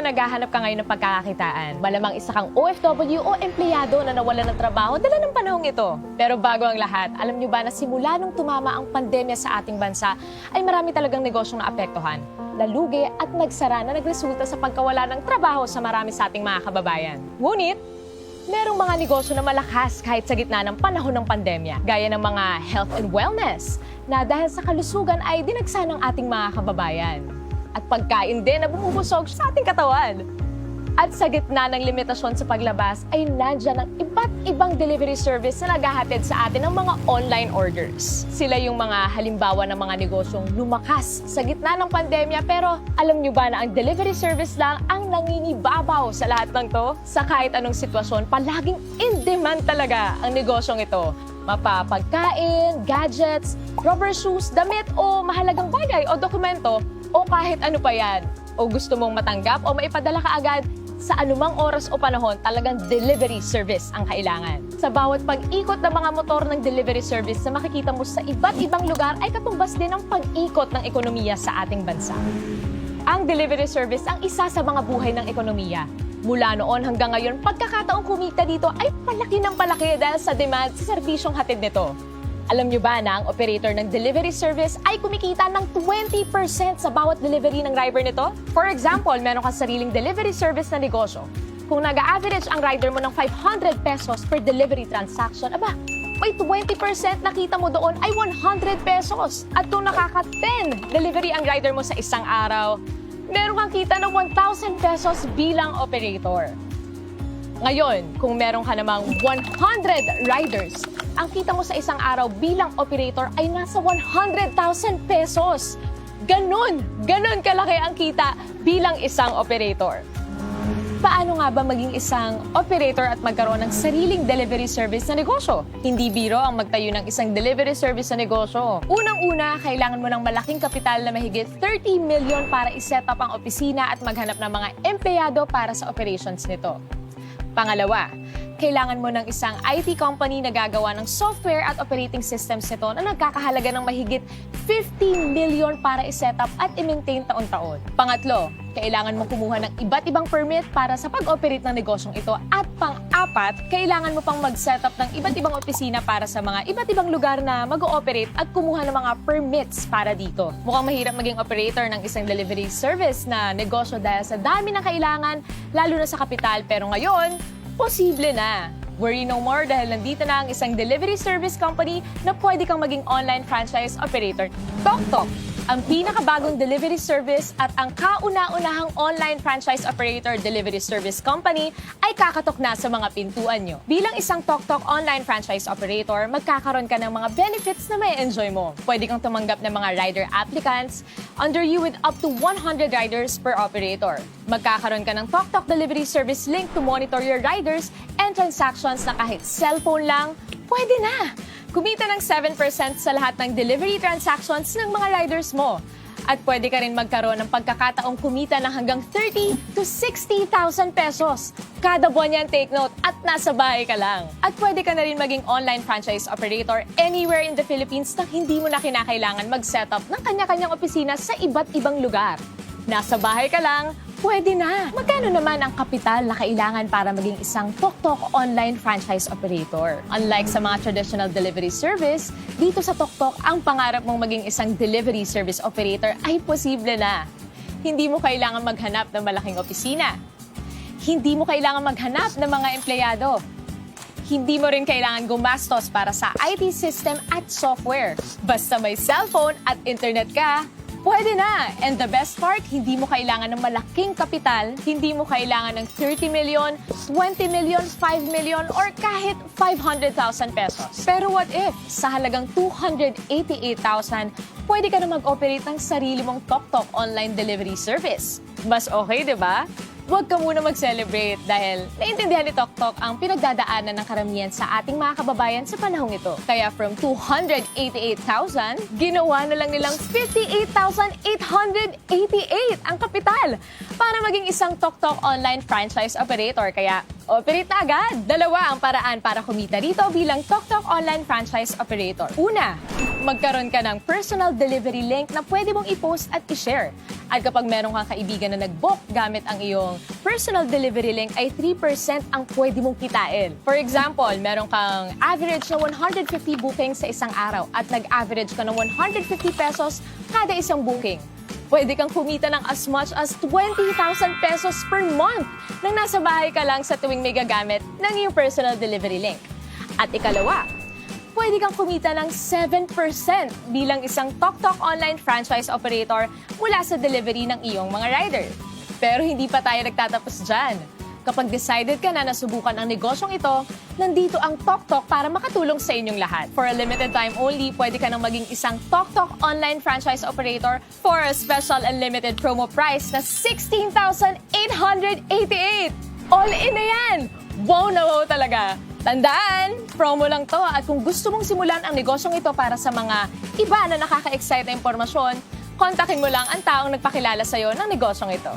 naghahanap ka ngayon ng pagkakakitaan, malamang isa kang OFW o empleyado na nawalan ng trabaho dala ng panahong ito. Pero bago ang lahat, alam niyo ba na simula nung tumama ang pandemya sa ating bansa, ay marami talagang negosyong naapektuhan, nalugi at nagsara na nagresulta sa pagkawala ng trabaho sa marami sa ating mga kababayan. Ngunit, merong mga negosyo na malakas kahit sa gitna ng panahon ng pandemya, gaya ng mga health and wellness, na dahil sa kalusugan ay dinagsa ng ating mga kababayan. At pagkain din na bumubusog sa ating katawan. At sa gitna ng limitasyon sa paglabas ay nandyan ang iba't ibang delivery service na naghahatid sa atin ng mga online orders. Sila yung mga halimbawa ng mga negosyong lumakas sa gitna ng pandemya, pero alam nyo ba na ang delivery service lang ang nangingibabaw sa lahat ng to? Sa kahit anong sitwasyon, palaging in demand talaga ang negosyong ito. Mapapagkain, gadgets, rubber shoes, damit o mahalagang bagay o dokumento o kahit ano pa yan. O gusto mong matanggap o maipadala ka agad, sa anumang oras o panahon, talagang delivery service ang kailangan. Sa bawat pag-ikot ng mga motor ng delivery service na makikita mo sa iba't ibang lugar ay katumbas din ang pag-ikot ng ekonomiya sa ating bansa. Ang delivery service ang isa sa mga buhay ng ekonomiya. Mula noon hanggang ngayon, pagkakataong kumita dito ay palaki ng palaki dahil sa demand sa serbisyong hatid nito. Alam nyo ba na ang operator ng delivery service ay kumikita ng 20% sa bawat delivery ng driver nito? For example, meron kang sariling delivery service na negosyo. Kung nag-average ang rider mo ng 500 pesos per delivery transaction, aba, may 20% na kita mo doon ay 100 pesos. At kung nakaka-10 delivery ang rider mo sa isang araw, meron kang kita ng 1,000 pesos bilang operator. Ngayon, kung meron ka namang 100 riders, ang kita mo sa isang araw bilang operator ay nasa 100,000 pesos. Ganon kalaki ang kita bilang isang operator. Paano nga ba maging isang operator at magkaroon ng sariling delivery service na negosyo? Hindi biro ang magtayo ng isang delivery service na negosyo. Unang-una, kailangan mo ng malaking kapital na mahigit 30 million para iset up ang opisina at maghanap ng mga empleyado para sa operations nito. Pangalawa, kailangan mo ng isang IT company na gagawa ng software at operating systems nito na nagkakahalaga ng mahigit 50 million para i-set up at i-maintain taon-taon. Pangatlo, kailangan mo kumuha ng iba't ibang permit para sa pag-operate ng negosyong ito. At pang-apat, kailangan mo pang mag-set up ng iba't ibang opisina para sa mga iba't ibang lugar na mag-ooperate at kumuha ng mga permits para dito. Mukhang mahirap maging operator ng isang delivery service na negosyo dahil sa dami ng kailangan, lalo na sa kapital. Pero ngayon, posible na. Worry no more dahil nandito na ang isang delivery service company na pwede kang maging online franchise operator. TokTok, ang pinakabagong delivery service at ang kauna-unahang online franchise operator delivery service company ay kakatok na sa mga pintuan nyo. Bilang isang TokTok online franchise operator, magkakaroon ka ng mga benefits na may enjoy mo. Pwede kang tumanggap ng mga rider applicants under you with up to 100 riders per operator. Magkakaroon ka ng TokTok delivery service link to monitor your riders and transactions na kahit cellphone lang, pwede na! Kumita ng 7% sa lahat ng delivery transactions ng mga riders mo. At pwede ka rin magkaroon ng pagkakataong kumita ng hanggang 30 to 60,000 pesos. Kada buwan yan, take note, at nasa bahay ka lang. At pwede ka na rin maging online franchise operator anywhere in the Philippines na hindi mo na kinakailangan mag-set up ng kanya-kanyang opisina sa iba't ibang lugar. Nasa bahay ka lang, pwede na! Magkano naman ang kapital na kailangan para maging isang TokTok online franchise operator? Unlike sa mga traditional delivery service, dito sa TokTok, ang pangarap mong maging isang delivery service operator ay posible na. Hindi mo kailangan maghanap ng malaking opisina. Hindi mo kailangan maghanap ng mga empleyado. Hindi mo rin kailangan gumastos para sa IT system at software. Basta may cellphone at internet ka, pwede na! And the best part, hindi mo kailangan ng malaking kapital, hindi mo kailangan ng 30 million, 20 million, 5 million, or kahit 500,000 pesos. Pero what if, sa halagang 288,000, pwede ka na mag-operate ng sarili mong TokTok online delivery service? Mas okay, di ba? Huwag ka muna mag-celebrate dahil naintindihan ni TokTok ang pinagdadaanan ng karamihan sa ating mga kababayan sa panahong ito. Kaya from 288,000, ginawa na lang nilang 58,888 ang kapital para maging isang TokTok online franchise operator. Kaya operate na agad! Dalawa ang paraan para kumita dito bilang TokTok online franchise operator. Una, magkaroon ka ng personal delivery link na pwede mong i-post at i-share. At kapag meron kang kaibigan na nag-book gamit ang iyong personal delivery link ay 3% ang pwede mong kitain. For example, meron kang average na 150 bookings sa isang araw at nag-average ka ng 150 pesos kada isang booking. Pwede kang kumita ng as much as 20,000 pesos per month nang nasa bahay ka lang sa tuwing may gagamit ng iyong personal delivery link. At ikalawa, pwede kang kumita ng 7% bilang isang TokTok online franchise operator mula sa delivery ng iyong mga rider. Pero hindi pa tayo nagtatapos dyan. Kapag decided ka na nasubukan ang negosyong ito, nandito ang TokTok para makatulong sa inyong lahat. For a limited time only, pwede ka nang maging isang TokTok online franchise operator for a special and limited promo price na 16,888! All in na yan! Wow na wow talaga! Tandaan, promo lang to at kung gusto mong simulan ang negosyong ito para sa mga iba na nakaka-excite na impormasyon, kontakin mo lang ang taong nagpakilala sa'yo ng negosyong ito.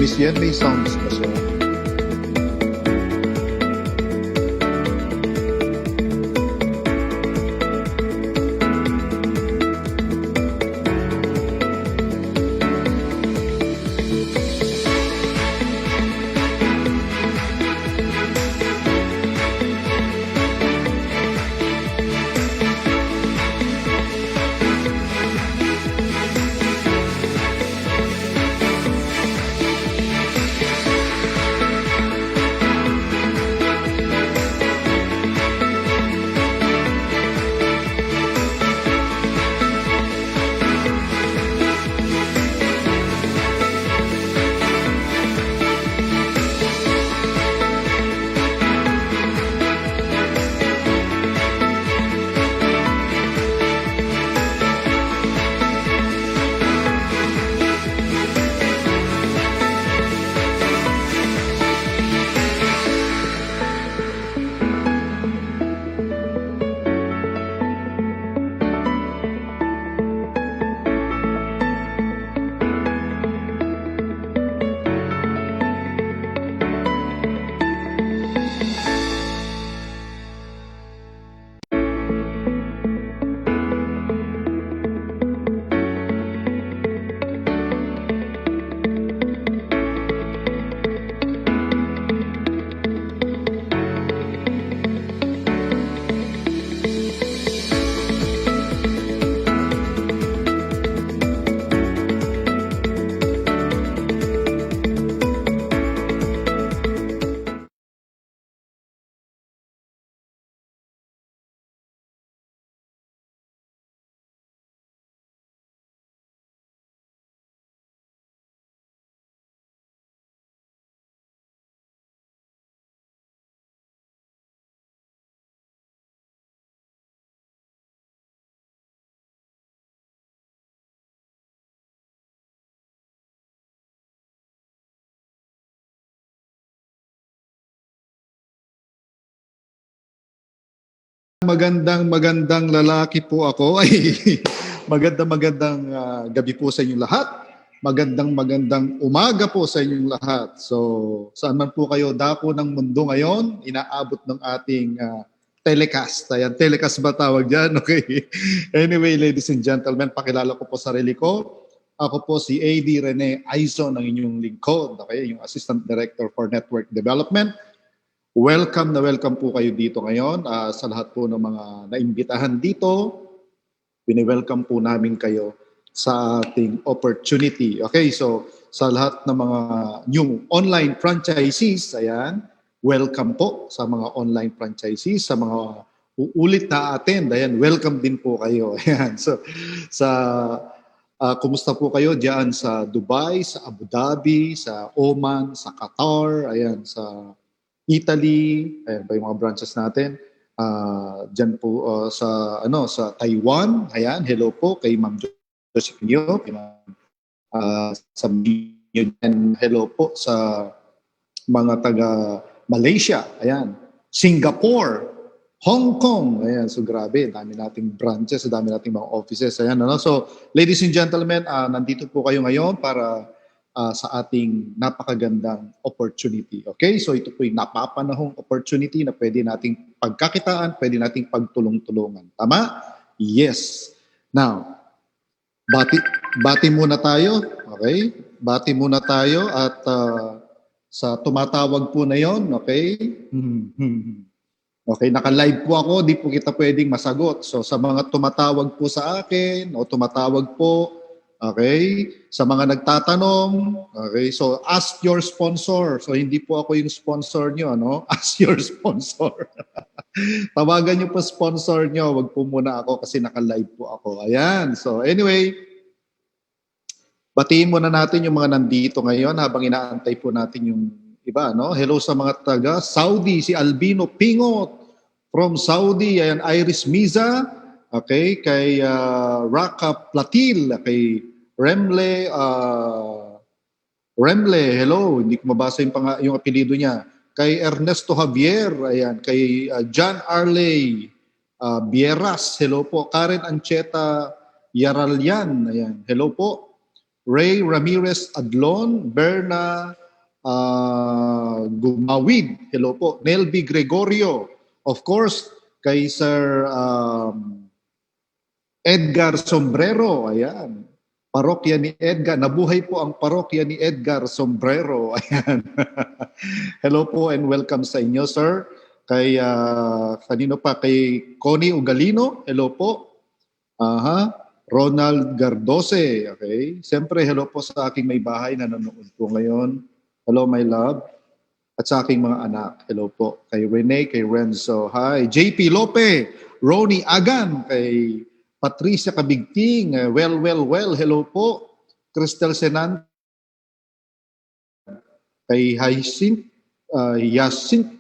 Miss Yen, may sounds ka siya. Magandang lalaki po ako. Ay, magandang gabi po sa inyong lahat. magandang umaga po sa inyong lahat. So, saan man po kayo dako ng mundo ngayon, inaabot ng ating telecast. Ayan, telecast ba tawag dyan? Okay. Anyway, ladies and gentlemen, pakilala ko po sarili ko. Ako po si AD Rene Aizon, ang inyong lingkod. Okay, yung Assistant Director for Network Development. Welcome na welcome po kayo dito ngayon. Sa lahat po ng mga naimbitahan dito, welcome po namin kayo sa ating opportunity. Okay, so sa lahat ng mga new online franchisees, ayan, welcome po sa mga online franchisees, sa mga uulit na attend, ayan, welcome din po kayo. Ayan, so sa kumusta po kayo diyan sa Dubai, sa Abu Dhabi, sa Oman, sa Qatar, ayan, sa Italy, ayan pa yung mga branches natin. Diyan po sa Taiwan, ayan, hello po kay Ma'am Josephine, sa hello po sa mga taga Malaysia, ayan, Singapore, Hong Kong, ayan, so grabe, dami nating branches, dami nating mga offices, ayan, ano? So, ladies and gentlemen, nandito po kayo ngayon para sa ating napakagandang opportunity, okay? So, ito po yung napapanahong opportunity na pwede nating pagkakitaan, pwede nating pagtulong-tulungan, tama? Yes. Now, bati muna tayo, okay? Bati muna tayo at sa tumatawag po na yon, okay? Okay, naka-live po ako, di po kita pwedeng masagot. So sa mga tumatawag po sa akin o tumatawag po, okay? Sa mga nagtatanong, okay? So ask your sponsor. So hindi po ako yung sponsor nyo, ano? Ask your sponsor. Tawagan nyo po sponsor nyo, wag po muna ako kasi naka-live po ako. Ayan, so anyway, batiin muna natin yung mga nandito ngayon habang inaantay po natin yung iba, no? Hello sa mga taga Saudi, si Albino Pingot from Saudi, ayan, Iris Miza, okay, kay Raka Platil, kay Remle, hello, hindi ko mabasa yung apelyido niya. Kay Ernesto Javier, ayan, kay John Arley Bieras, hello po. Karen Ancheta Yaralian, ayan, hello po. Ray Ramirez Adlon, Berna Gumawid, hello po. Nelby Gregorio, of course, kay Sir Edgar Sombrero, ayan. Parokya ni Edgar, nabuhay po ang parokya ni Edgar Sombrero, ayan. Hello po and welcome sa inyo, sir. Kay, kanino pa? Kay Connie Ugalino, hello po. Ronald Gardose, okay. Siyempre, hello po sa aking may bahay na nanonood po ngayon. Hello, my love. At sa aking mga anak, hello po. Kay Rene, kay Renzo, hi. JP Lope, Ronnie Agan, kay Patricia Kabigting, well, hello po. Cristel Senan, kay Hyacinth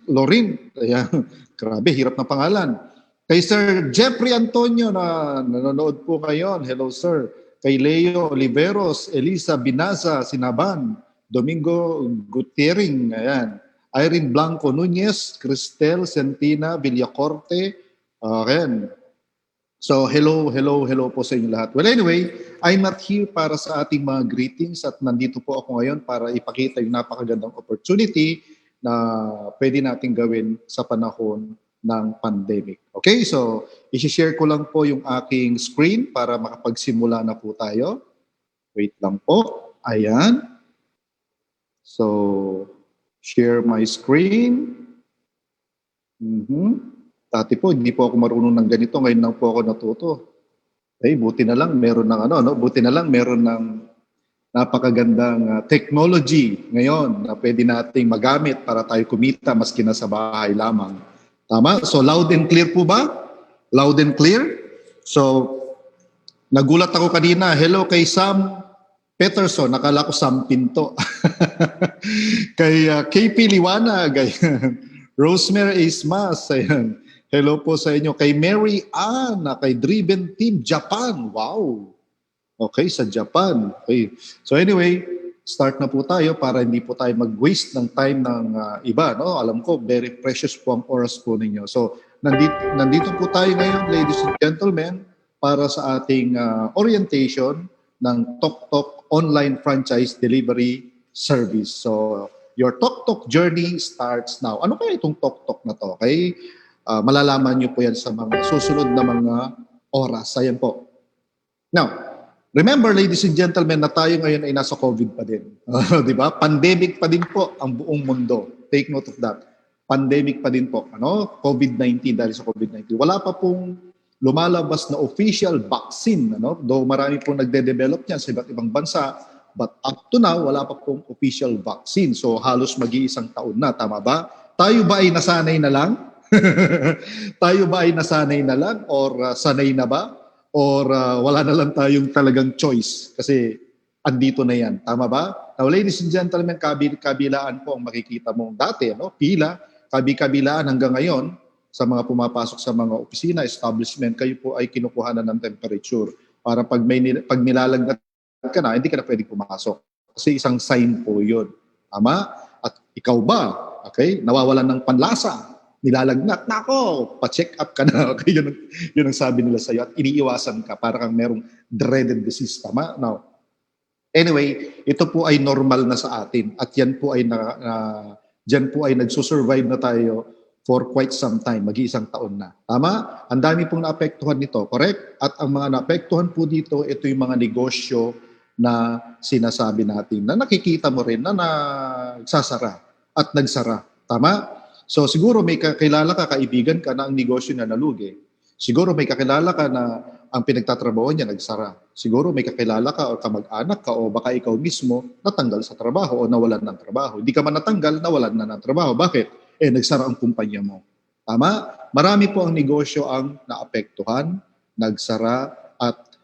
Lorin, ayan, grabe, hirap na pangalan. Kay Sir Jeffrey Antonio na nanonood po ngayon, hello sir. Kay Leo Oliveros, Elisa Binaza, Sinaban, Domingo Gutierrez, ayan. Irene Blanco Nunez, Cristel Sentina Villacorte, ayan. So hello po sa inyo lahat. Well anyway, I'm not here para sa ating mga greetings at nandito po ako ngayon para ipakita yung napakagandang opportunity na pwede nating gawin sa panahon ng pandemic. Okay, so i-share ko lang po yung aking screen para makapagsimula na po tayo. Wait lang po. Ayan. So, share my screen. Dati po, hindi po ako marunong ng ganito. Ngayon lang po ako natuto. Okay, buti na lang meron ng napakagandang technology ngayon na pwede nating magamit para tayo kumita maski na sa bahay lamang. Tama? So loud and clear po ba? Loud and clear? So nagulat ako kanina, hello kay Sam Peterson, nakala ko Sam Pinto. Kay KP Liwanag, Rosemary Ismas, ayan. Hello po sa inyo. Kay Mary Ann, kay Driven Team Japan. Wow! Okay, sa Japan. Okay. So anyway, start na po tayo para hindi po tayo mag-waste ng time ng iba. No? Alam ko, very precious po ang oras po ninyo. So nandito po tayo ngayon, ladies and gentlemen, para sa ating orientation ng TokTok online franchise delivery service. So, your TokTok journey starts now. Ano kaya itong TokTok na to? Okay? Malalaman nyo po yan sa mga susunod na mga oras. Ayan po. Now, remember, ladies and gentlemen, na tayo ngayon ay nasa COVID pa din. Di ba? Pandemic pa din po ang buong mundo. Take note of that. Pandemic pa din po. COVID-19, dahil sa COVID-19. Wala pa pong lumalabas na official vaccine. Though marami pong nagde-develop niyan sa iba't ibang bansa, but up to now, wala pa pong official vaccine. So halos mag-iisang taon na. Tama ba? Tayo ba ay nasanay na lang? Tayo ba ay nasanay na lang? Or sanay na ba? Or wala na lang tayong talagang choice? Kasi andito na yan. Tama ba? Now, ladies and gentlemen, kabilaan po ang makikita mong dati. Pila, kabilaan hanggang ngayon, sa mga pumapasok sa mga opisina, establishment, kayo po ay kinukuhanan ng temperature. Para pag nilalagnat ka na, hindi ka na pwedeng pumasok. Kasi isang sign po yun. Tama? At ikaw ba, okay, nawawalan ng panlasa, nilalagnat, nako, pa-check up ka na. Okay, yun ang sabi nila sa'yo. At iniiwasan ka para kang merong dreaded disease. Tama? Now, anyway, ito po ay normal na sa atin. At yan po ay dyan po ay nagsusurvive na tayo for quite some time, mag-iisang taon na. Tama? Ang dami pong naapektuhan nito, correct? At ang mga naapektuhan po dito, ito yung mga negosyo na sinasabi natin, na nakikita mo rin na nagsasara at nagsara. Tama? So siguro may kakilala ka, kaibigan ka na ang negosyo na nalugi. Siguro may kakilala ka na ang pinagtatrabaho niya nagsara. Siguro may kakilala ka o kamag-anak ka o baka ikaw mismo natanggal sa trabaho o nawalan ng trabaho. Hindi ka man natanggal, nawalan na ng trabaho. Bakit? Nagsara ang kumpanya mo. Tama? Marami po ang negosyo ang naapektuhan, nagsara, at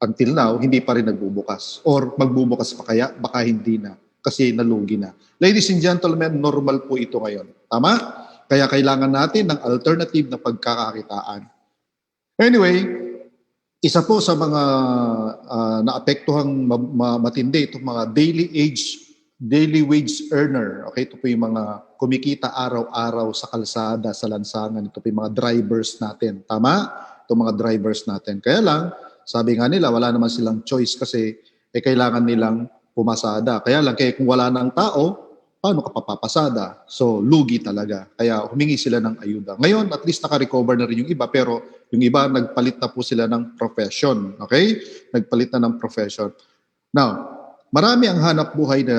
until now, hindi pa rin nagbubukas. Or magbubukas pa kaya, baka hindi na. Kasi nalugi na. Ladies and gentlemen, normal po ito ngayon. Tama? Kaya kailangan natin ng alternative na pagkakakitaan. Anyway, isa po sa mga naapektuhang matindi, itong mga daily wage earner. Okay, ito po yung mga kumikita araw-araw sa kalsada, sa lansangan. Ito po yung mga drivers natin. Tama? Ito mga drivers natin. Kaya lang, sabi nga nila, wala naman silang choice kasi kailangan nilang pumasada. Kaya lang, kung wala ng tao, paano ka papapasada? So, lugi talaga. Kaya humingi sila ng ayuda. Ngayon, at least naka-recover na rin yung iba, pero yung iba, nagpalit na po sila ng profession. Okay? Nagpalit na ng profession. Now, marami ang hanap buhay na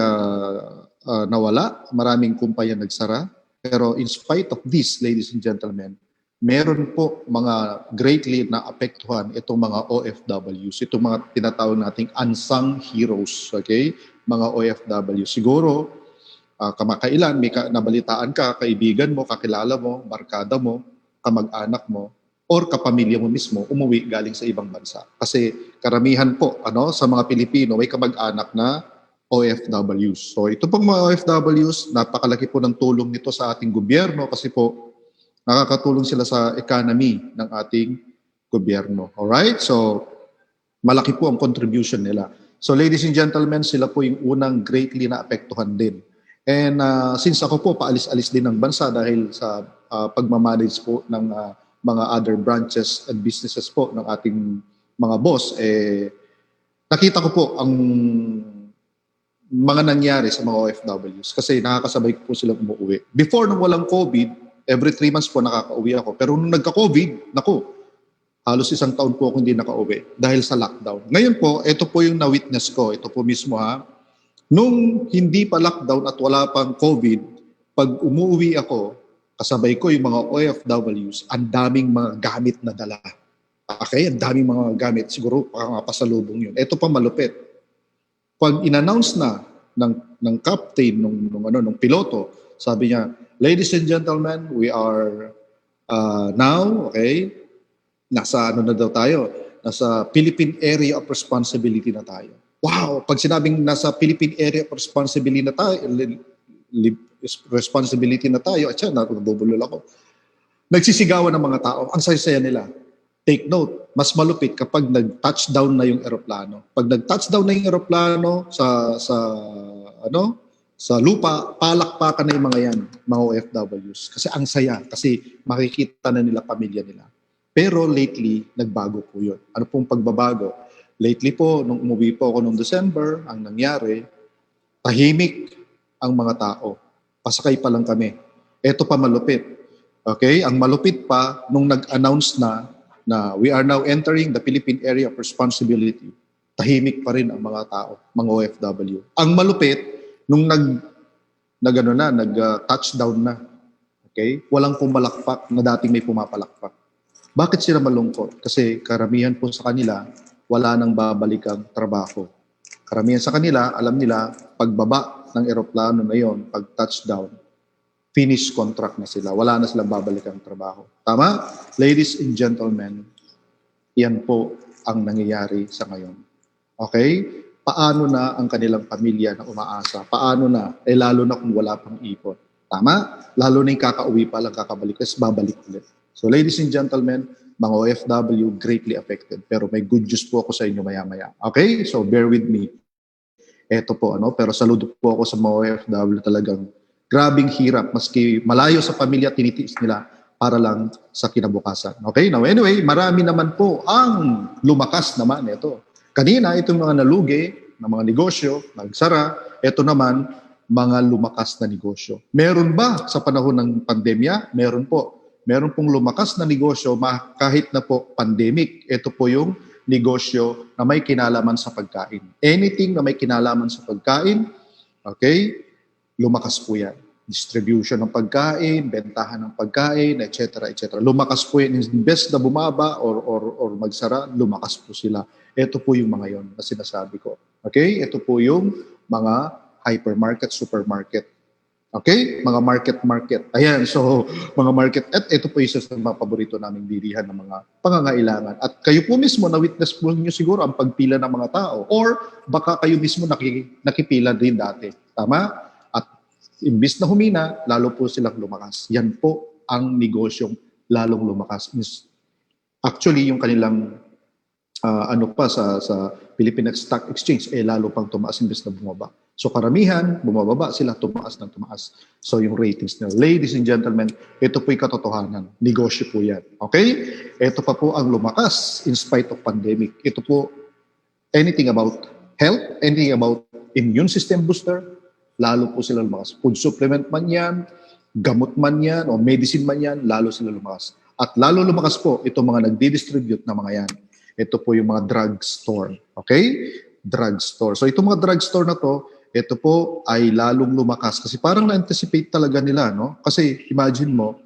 nawala, maraming kumpanya nagsara, pero in spite of this, ladies and gentlemen, meron po mga greatly na apektuhan itong mga OFWs, itong mga tinatawag nating unsung heroes, okay? Mga OFW. Siguro, kamakailan, may nabalitaan ka, kaibigan mo, kakilala mo, barkada mo, kamag-anak mo, or kapamilya mo mismo, umuwi galing sa ibang bansa. Kasi karamihan po sa mga Pilipino, may kamag-anak na OFWs. So ito pong mga OFWs, napakalaki po ng tulong nito sa ating gobyerno kasi po nakakatulong sila sa economy ng ating gobyerno. Alright? So malaki po ang contribution nila. So ladies and gentlemen, sila po yung unang greatly na apektuhan din. And since ako po paalis-alis din ng bansa dahil sa pagmamanage po ng mga other branches and businesses po ng ating mga boss, nakita ko po ang mga nangyari sa mga OFWs kasi nakakasabay ko po silang umuwi. Before nung walang COVID, every 3 months po nakaka-uwi ako. Pero nung nagka-COVID, naku, halos isang taon po ako hindi nakauwi dahil sa lockdown. Ngayon po, ito po yung na-witness ko. Ito po mismo nung hindi pa lockdown at wala pang COVID, pag umuwi ako, kasabay ko yung mga OFWs, ang daming mga gamit na dala. Okay, ang daming mga gamit. Siguro pasalubong yun. Ito pa malupit. Pag in-announce na ng captain, nung piloto, sabi niya, ladies and gentlemen, we are now, okay, nasa na daw tayo? Nasa Philippine Area of Responsibility na tayo. Wow! Pag sinabing nasa Philippine Area of Responsibility na tayo, at siya, nabubulol ako. Nagsisigawan ng mga tao, ang saya-saya nila. Take note, mas malupit kapag nag-touchdown na yung eroplano. Pag nag-touchdown na yung eroplano sa lupa, palakpakan na yung mga yan, mga OFWs. Kasi ang saya, kasi makikita na nila pamilya nila. Pero lately, nagbago po yun. Ano pong pagbabago? Lately po, nung umuwi po ako noong December, ang nangyari, tahimik ang mga tao. Pasakay pa lang kami. Ito pa malupit. Okay? Ang malupit pa, nung nag-announce na we are now entering the Philippine Area of Responsibility, tahimik pa rin ang mga tao, mga OFW. Ang malupit, nung touchdown na, okay? Walang pumalakpak na dating may pumapalakpak. Bakit sila malungkot? Kasi karamihan po sa kanila, wala nang babalikang trabaho. Karamihan sa kanila, alam nila, pagbaba ng eroplano na yon, pag touchdown, finish contract na sila. Wala na silang babalikang trabaho. Tama? Ladies and gentlemen, yan po ang nangyayari sa ngayon. Okay? Paano na ang kanilang pamilya na umaasa? Paano na? Lalo na kung wala pang ipon. Tama? Lalo na yung kakauwi pa lang, kakabalik, tapos babalik ulit. So ladies and gentlemen, mga OFW greatly affected. Pero may good news po ako sa inyo maya-maya. Okay? So bear with me. Eto po, pero saludo po ako sa mga OFW, talagang grabing hirap. Maski malayo sa pamilya, tinitiis nila para lang sa kinabukasan. Okay? Now anyway, marami naman po ang lumakas naman ito. Kanina, itong mga nalugi ng mga negosyo, nagsara. Ito naman, mga lumakas na negosyo. Meron ba sa panahon ng pandemya? Meron po. Meron pong lumakas na negosyo kahit na po pandemic. Ito po yung negosyo na may kinalaman sa pagkain. Anything na may kinalaman sa pagkain, okay, lumakas po yan. Distribution ng pagkain, bentahan ng pagkain, etc. etc. Lumakas po yan. Imbes na bumaba or magsara, lumakas po sila. Ito po yung mga yon na sinasabi ko. Okay? Ito po yung mga hypermarket, supermarket. Okay? Mga market. Ayan, so mga market. At ito po isa sa mga paborito naming bilihan ng mga pangangailangan. At kayo po mismo, na-witness po nyo siguro ang pagpila ng mga tao. Or baka kayo mismo nakipila din dati. Tama? At imbis na humina, lalo po silang lumakas. Yan po ang negosyong lalong lumakas. Actually, yung kanilang sa Philippine Stock Exchange, lalo pang tumaas imbes na bumaba. So karamihan, bumababa sila, tumaas ng tumaas. So yung ratings nila. Ladies and gentlemen, ito po'y katotohanan. Negosyo po yan. Okay? Ito pa po ang lumakas in spite of pandemic. Ito po, anything about health, anything about immune system booster, lalo po sila lumakas. Food supplement man yan, gamot man yan, o medicine man yan, lalo sila lumakas. At lalo lumakas po, itong mga nagdi-distribute na mga yan. Ito po yung mga drugstore. Okay? Drugstore. So itong mga drugstore na to, ito po ay lalong lumakas kasi parang na-anticipate talaga nila, no? Kasi imagine mo,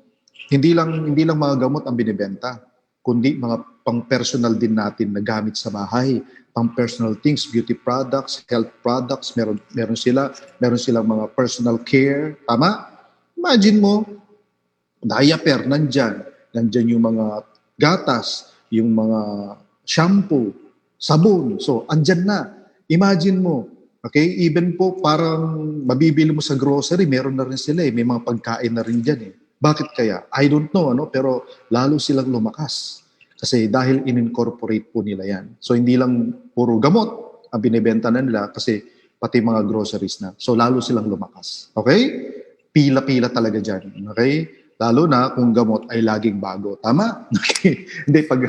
hindi lang mga gamot ang binibenta, kundi mga pang-personal din natin na gamit sa bahay, pang-personal things, beauty products, health products, meron silang mga personal care, tama? Imagine mo, diaper nandyan yung mga gatas, yung mga shampoo, sabon. So, andyan na. Imagine mo, okay? Even po parang mabibili mo sa grocery, meron na rin sila may mga pagkain na rin dyan Bakit kaya? I don't know, pero lalo silang lumakas. Kasi dahil in-incorporate po nila yan. So, hindi lang puro gamot ang binibenta na nila kasi pati mga groceries na. So, lalo silang lumakas. Okay? Pila-pila talaga dyan. Okay? Lalo na kung gamot ay laging bago. Tama? Okay. Hindi, pag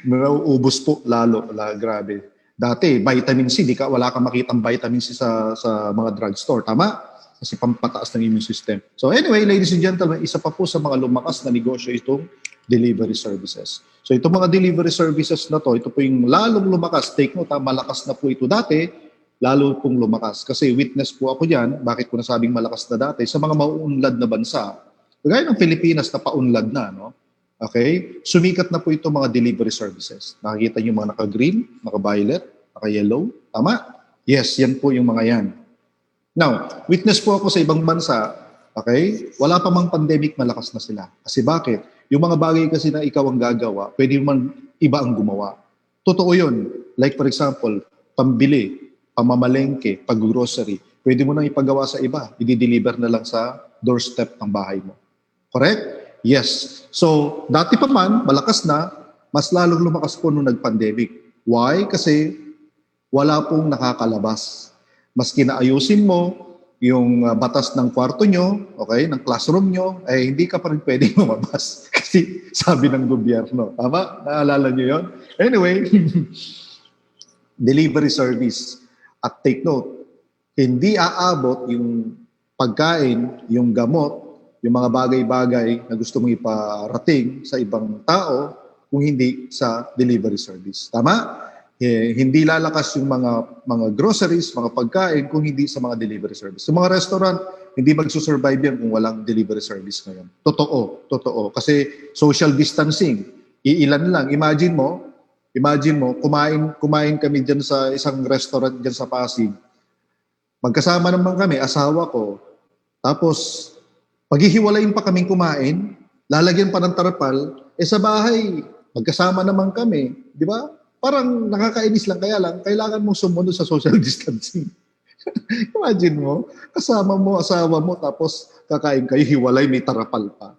nauubos po, lalo, grabe. Dati, vitamin C, wala kang makitang vitamin C sa mga drugstore. Tama? Kasi pampataas ng immune system. So anyway, ladies and gentlemen, isa pa po sa mga lumakas na negosyo itong delivery services. So itong mga delivery services na to, ito po yung lalong lumakas. Take note, malakas na po ito dati, lalo pong lumakas. Kasi witness po ako dyan, bakit ko nasabing malakas na dati, sa mga mauunlad na bansa, kagaya ng Pilipinas na paunlad na, no? Okay? Sumikat na po ito mga delivery services. Nakikita niyo mga naka-green, naka-violet, naka-yellow. Tama? Yes, yan po yung mga yan. Now, witness po ako sa ibang bansa, okay? Wala pa mang pandemic, malakas na sila. Kasi bakit? Yung mga bagay kasi na ikaw ang gagawa, pwede man iba ang gumawa. Totoo yun. Like for example, pambili, pamamalengke, pag-grocery, pwede mo nang ipagawa sa iba. I-deliver na lang sa doorstep ng bahay mo. Correct? Yes. So, dati pa man, malakas na, mas lalong lumakas po nung nag-pandemic. Why? Kasi wala pong nakakalabas. Mas kinaayusin mo yung batas ng kwarto nyo, okay, ng classroom nyo, hindi ka pa rin pwedeng lumabas. Kasi sabi ng gobyerno. Tama? Naalala nyo yon? Anyway, delivery service. At take note, hindi aabot yung pagkain, yung gamot, yung mga bagay-bagay na gusto mong iparating sa ibang tao kung hindi sa delivery service. Tama? Hindi lalakas yung mga groceries, mga pagkain kung hindi sa mga delivery service. Sa mga restaurant, hindi magsusurvive yan kung walang delivery service ngayon. Totoo. Kasi social distancing, iilan lang. Imagine mo, kumain kami dyan sa isang restaurant dyan sa Pasig. Magkasama naman kami, asawa ko. Tapos, paghihiwalayin pa kaming kumain, lalagyan pa ng tarapal, sa bahay, magkasama naman kami. Di ba? Parang nakakainis lang, kaya lang, kailangan mong sumunod sa social distancing. Imagine mo, kasama mo, asawa mo, tapos kakain kayo, hiwalay, may tarapal pa.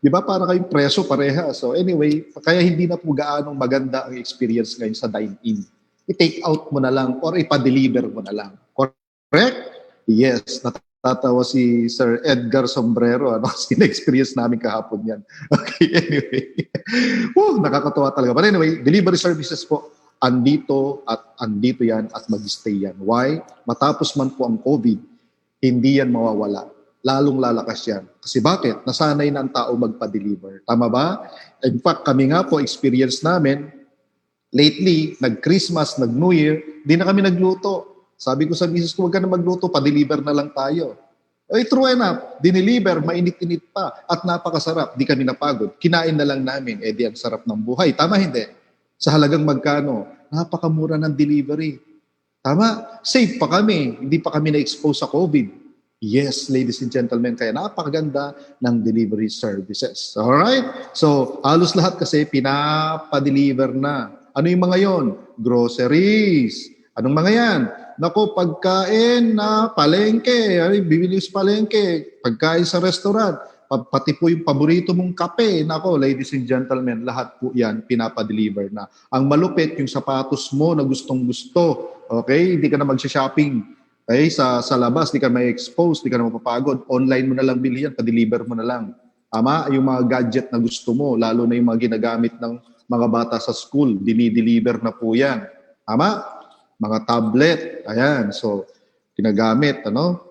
Di ba? Para kayong preso pareha. So anyway, kaya hindi na po gaanong maganda ang experience ngayon sa dine-in. I-take out mo na lang or ipa-deliver mo na lang. Correct? Yes. Natatawa si Sir Edgar Sombrero. Kasi na-experience namin kahapon yan. Okay, anyway. Nakakatawa talaga. But anyway, delivery services po, andito yan at mag-stay yan. Why? Matapos man po ang COVID, hindi yan mawawala. Lalong lalakas yan. Kasi bakit? Nasanay na ang tao magpa-deliver. Tama ba? In fact, kami nga po, experience namin, lately, nag-Christmas, nag-New Year, di na kami nagluto. Sabi ko sa misis ko, huwag ka na magluto, pa-deliver na lang tayo. True enough, diniliver, mainit-init pa, at napakasarap, di kami napagod. Kinain na lang namin, di ang sarap ng buhay. Tama hindi? Sa halagang magkano? Napakamura ng delivery. Tama? Safe pa kami, hindi pa kami na-expose sa COVID. Yes, ladies and gentlemen, kaya napakaganda ng delivery services. Alright? So, halos lahat kasi pinapa-deliver na. Ano yung mga yon? Groceries. Anong mga yan? Nako, pagkain na palengke. Bibili sa palengke. Pagkain sa restaurant. Pati po yung paborito mong kape. Nako, ladies and gentlemen, lahat po yan pinapa-deliver na. Ang malupit, yung sapatos mo na gustong-gusto. Okay? Hindi ka na mag-shopping. Okay? Sa labas, di ka may expose, di ka na mapapagod. Online mo na lang bilhin yan, pa-deliver mo na lang. Tama? Yung mga gadget na gusto mo, lalo na yung mga ginagamit ng mga bata sa school, dinideliver na po yan. Tama? Mga tablet, ayan, so ginagamit,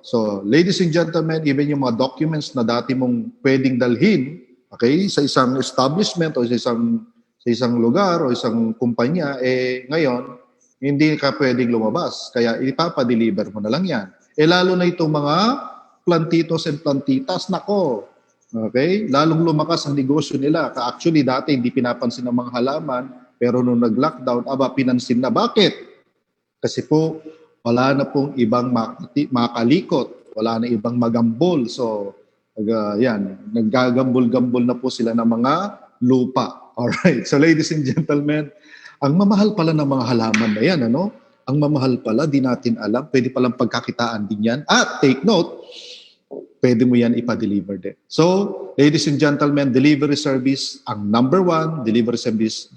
So, ladies and gentlemen, even yung mga documents na dati mong pwedeng dalhin, okay, sa isang establishment o sa isang lugar o isang kumpanya, ngayon, hindi ka pwedeng lumabas. Kaya ipapa-deliver mo na lang yan. Lalo na itong mga plantitos and plantitas, nako, okay, lalong lumakas ang negosyo nila. Actually, dati hindi pinapansin ng mga halaman, pero nung nag-lockdown, pinansin na. Bakit? Kasi po, wala na pong ibang makalikot, wala na ibang magambol. So, naggagambol-gambol na po sila ng mga lupa. Alright, so ladies and gentlemen, ang mamahal pala ng mga halaman na yan, Ang mamahal pala, di natin alam, pwede palang pagkakitaan din yan. At take note, pwede mo yan ipa-deliver din. So, ladies and gentlemen, delivery service, ang number one, delivery service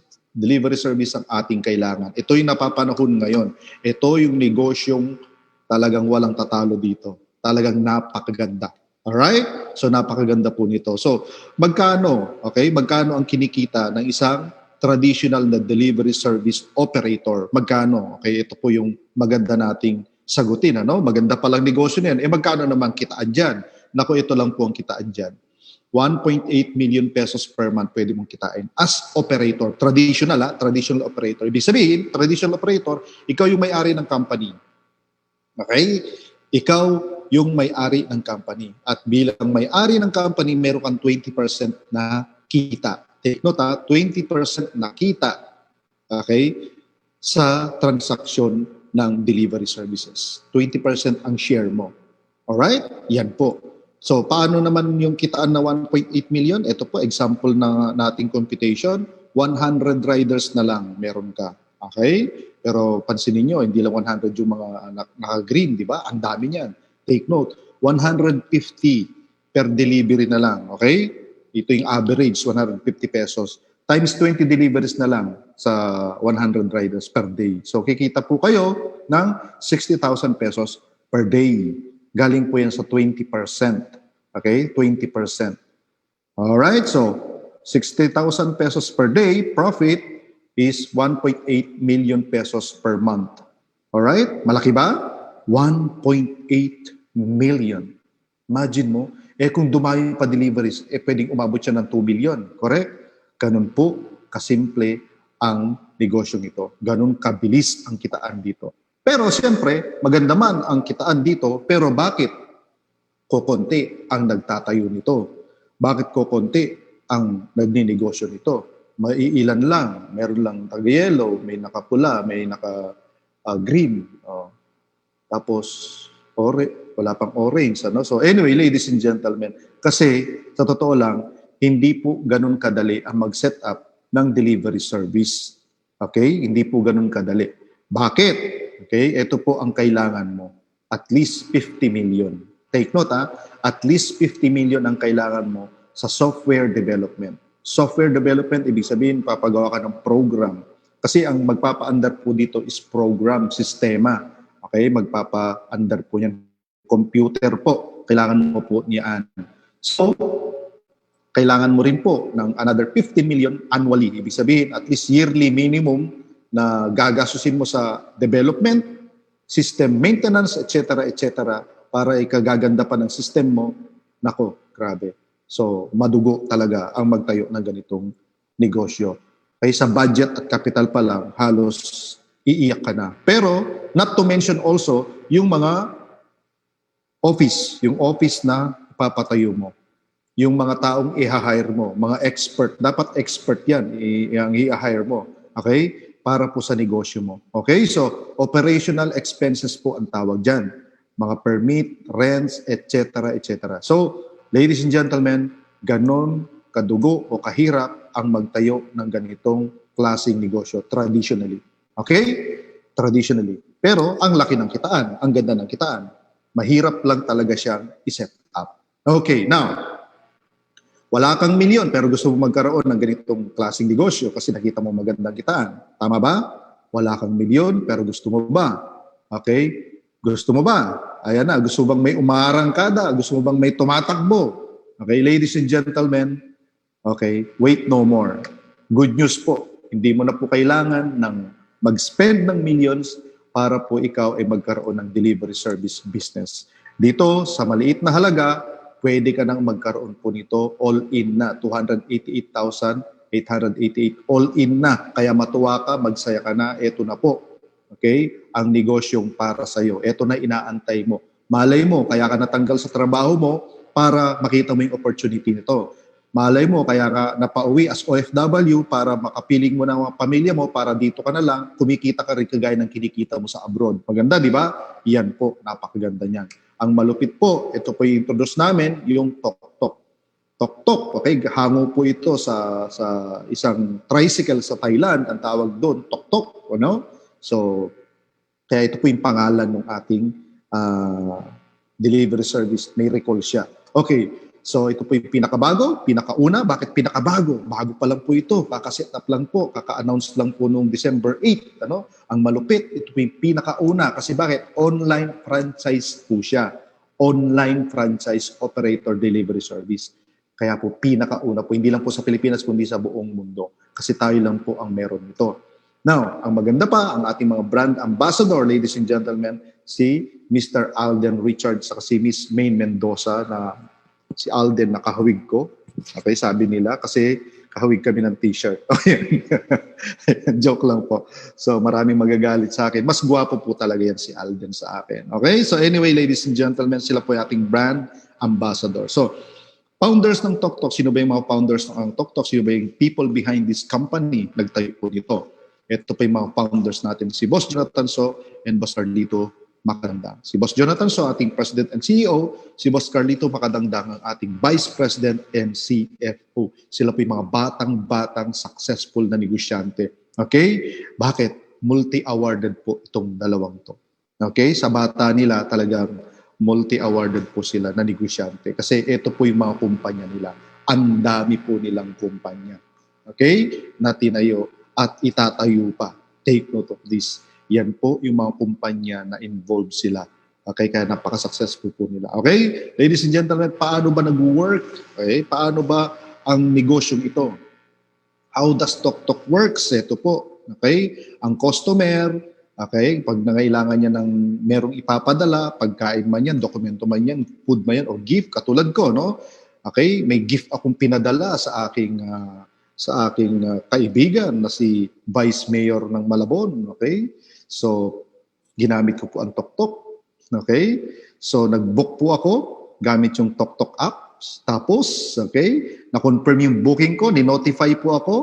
ang ating kailangan. Ito yung napapanahon ngayon. Ito yung negosyong talagang walang tatalo dito. Talagang napakaganda. Alright? So, napakaganda po nito. So, magkano? Okay? Magkano ang kinikita ng isang traditional na delivery service operator? Magkano? Okay? Ito po yung maganda nating sagutin. Maganda palang negosyo na yan. Magkano naman kitaan dyan? Naku, ito lang po ang kitaan dyan. 1.8 million pesos per month pwede mong kitain as operator. Traditional operator. Ibig sabihin, traditional operator, ikaw yung may-ari ng company. Okay? Ikaw yung may-ari ng company. At bilang may-ari ng company, meron kang 20% na kita. Take note, 20% na kita, okay, sa transaksyon ng delivery services. 20% ang share mo. Alright? Yan po. So, paano naman yung kitaan na 1.8 million? Ito po, example na nating computation. 100 riders na lang meron ka. Okay? Pero pansinin nyo, hindi lang 100 yung mga naka-green, di ba? Ang dami niyan. Take note, 150 per delivery na lang. Okay? Ito yung average, 150 pesos. Times 20 deliveries na lang sa 100 riders per day. So, kikita po kayo ng 60,000 pesos per day. Galing po yan sa 20%. Okay? 20%. Alright? So, 60,000 pesos per day, profit, is 1.8 million pesos per month. Alright? Malaki ba? 1.8 million. Imagine mo, kung dumayo pa deliveries, pwedeng umabot siya ng 2 million. Correct? Ganun po kasimple ang negosyong ito. Ganun kabilis ang kitaan dito. Pero siyempre, maganda man ang kitaan dito, pero bakit kokonti ang nagtatayo nito? Bakit kokonti ang nagninegosyo nito? Maiilan lang. Meron lang taga-yellow, may nakapula, may naka-green. Tapos, wala pang orange. Ano? So anyway, ladies and gentlemen, kasi sa totoo lang, hindi po ganun kadali ang mag-set up ng delivery service. Okay? Hindi po ganun kadali. Bakit? Okay? Ito po ang kailangan mo. At least 50 million. Take note at least 50 million ang kailangan mo sa software development. Software development, ibig sabihin, papagawa ka ng program. Kasi ang magpapa-andar po dito is program, sistema. Okay? Magpapa-andar po yan. Computer po. Kailangan mo po niyan. So, kailangan mo rin po ng another 50 million annually. Ibig sabihin, at least yearly minimum na gagasusin mo sa development, system maintenance, etc., etc., para ikagaganda pa ng system mo. Nako, grabe. So, madugo talaga ang magtayo ng ganitong negosyo. Kaya sa budget at capital pa lang, halos iiyak ka na. Pero, not to mention also, yung mga yung office na papatayo mo. Yung mga taong i-hire mo, mga expert, dapat expert yan, ang i-hire mo. Okay? Para po sa negosyo mo. Okay? So, operational expenses po ang tawag dyan. Mga permit, rents, etc., etc. So, ladies and gentlemen, ganon kadugo o kahirap ang magtayo ng ganitong klaseng negosyo traditionally. Okay? Traditionally. Pero ang laki ng kitaan, ang ganda ng kitaan. Mahirap lang talaga siyang i-set up. Okay, now, wala kang milyon pero gusto mo magkaroon ng ganitong klaseng negosyo kasi nakita mo magandang kitaan. Tama ba? Wala kang milyon pero gusto mo ba? Okay? Gusto mo ba? Ayan na, gusto mo bang may umarangkada? Gusto mo bang may tumatakbo? Okay, ladies and gentlemen, okay, wait no more. Good news po, hindi mo na po kailangan ng mag-spend ng millions para po ikaw ay magkaroon ng delivery service business. Dito, sa maliit na halaga, pwede ka nang magkaroon po nito all-in na, 288,888 all-in na. Kaya matuwa ka, magsaya ka na, eto na po. Okay? Ang negosyong para sa'yo. Eto na inaantay mo. Malay mo, kaya ka natanggal sa trabaho mo para makita mo yung opportunity nito. Malay mo, kaya ka napauwi as OFW para makapiling mo ng pamilya mo para dito ka na lang, kumikita ka rin kagaya ng kinikita mo sa abroad. Maganda, di ba? Yan po, napakaganda niyan. Ang malupit po, ito po yung introduce namin, yung tok-tok. Tok-tok, okay? Hango po ito sa isang tricycle sa Thailand, ang tawag doon, tok-tok. Ano? So, kaya ito po yung pangalan ng ating delivery service. May recall siya. Okay. So ito po yung pinakabago, pinakauna. Bakit pinakabago? Bago pa lang po ito. Kaka-set up lang po. Kaka-announce lang po noong December 8. Ano? Ang malupit, ito po yung pinakauna. Kasi bakit? Online franchise po siya. Online franchise operator delivery service. Kaya po pinakauna po. Hindi lang po sa Pilipinas, kundi sa buong mundo. Kasi tayo lang po ang meron nito. Now, ang maganda pa, ang ating mga brand ambassador, ladies and gentlemen, si Mr. Alden Richards at si Miss Maine Mendoza na si Alden nakahawig ko. Okay, sabi nila kasi kahawig kami ng t-shirt. Okay. Joke lang po. So maraming magagalit sa akin. Mas gwapo po talaga yan si Alden sa akin. Okay? So anyway, ladies and gentlemen, sila po yung ating brand ambassador. So founders ng TokTok, sino ba yung mga founders ng TokTok? Sino ba yung people behind this company? Nagtayo po dito. Ito pa yung mga founders natin. Si Boss Jonathan So and Boss Carlito Macadangdang. Si Boss Jonathan So, ating President and CEO. Si Boss Carlito Macadangdang, ang ating Vice President and CFO. Sila po yung mga batang-batang successful na negosyante. Okay? Bakit? Multi-awarded po itong dalawang to. Okay? Sa bata nila, talagang multi-awarded po sila na negosyante. Kasi ito po yung mga kumpanya nila. Ang dami po nilang kumpanya. Okay? Na tinayo at itatayo pa. Take note of this. Yan po yung mga kumpanya na involved sila. Okay? Kaya napaka-successful po nila. Okay? Ladies and gentlemen, paano ba nag-work? Okay? Paano ba ang negosyong ito? How does TokTok works? Ito po, okay? Ang customer, okay, pag nangailangan niya ng merong ipapadala, pagkain man yan, dokumento man yan, food man yan, o gift, katulad ko, no? Okay, may gift akong pinadala sa aking kaibigan na si Vice Mayor ng Malabon, okay? So, ginamit ko po ang TokTok, okay? So, nag-book po ako gamit yung TokTok apps. Tapos, okay, na-confirm yung booking ko, ni-notify po ako,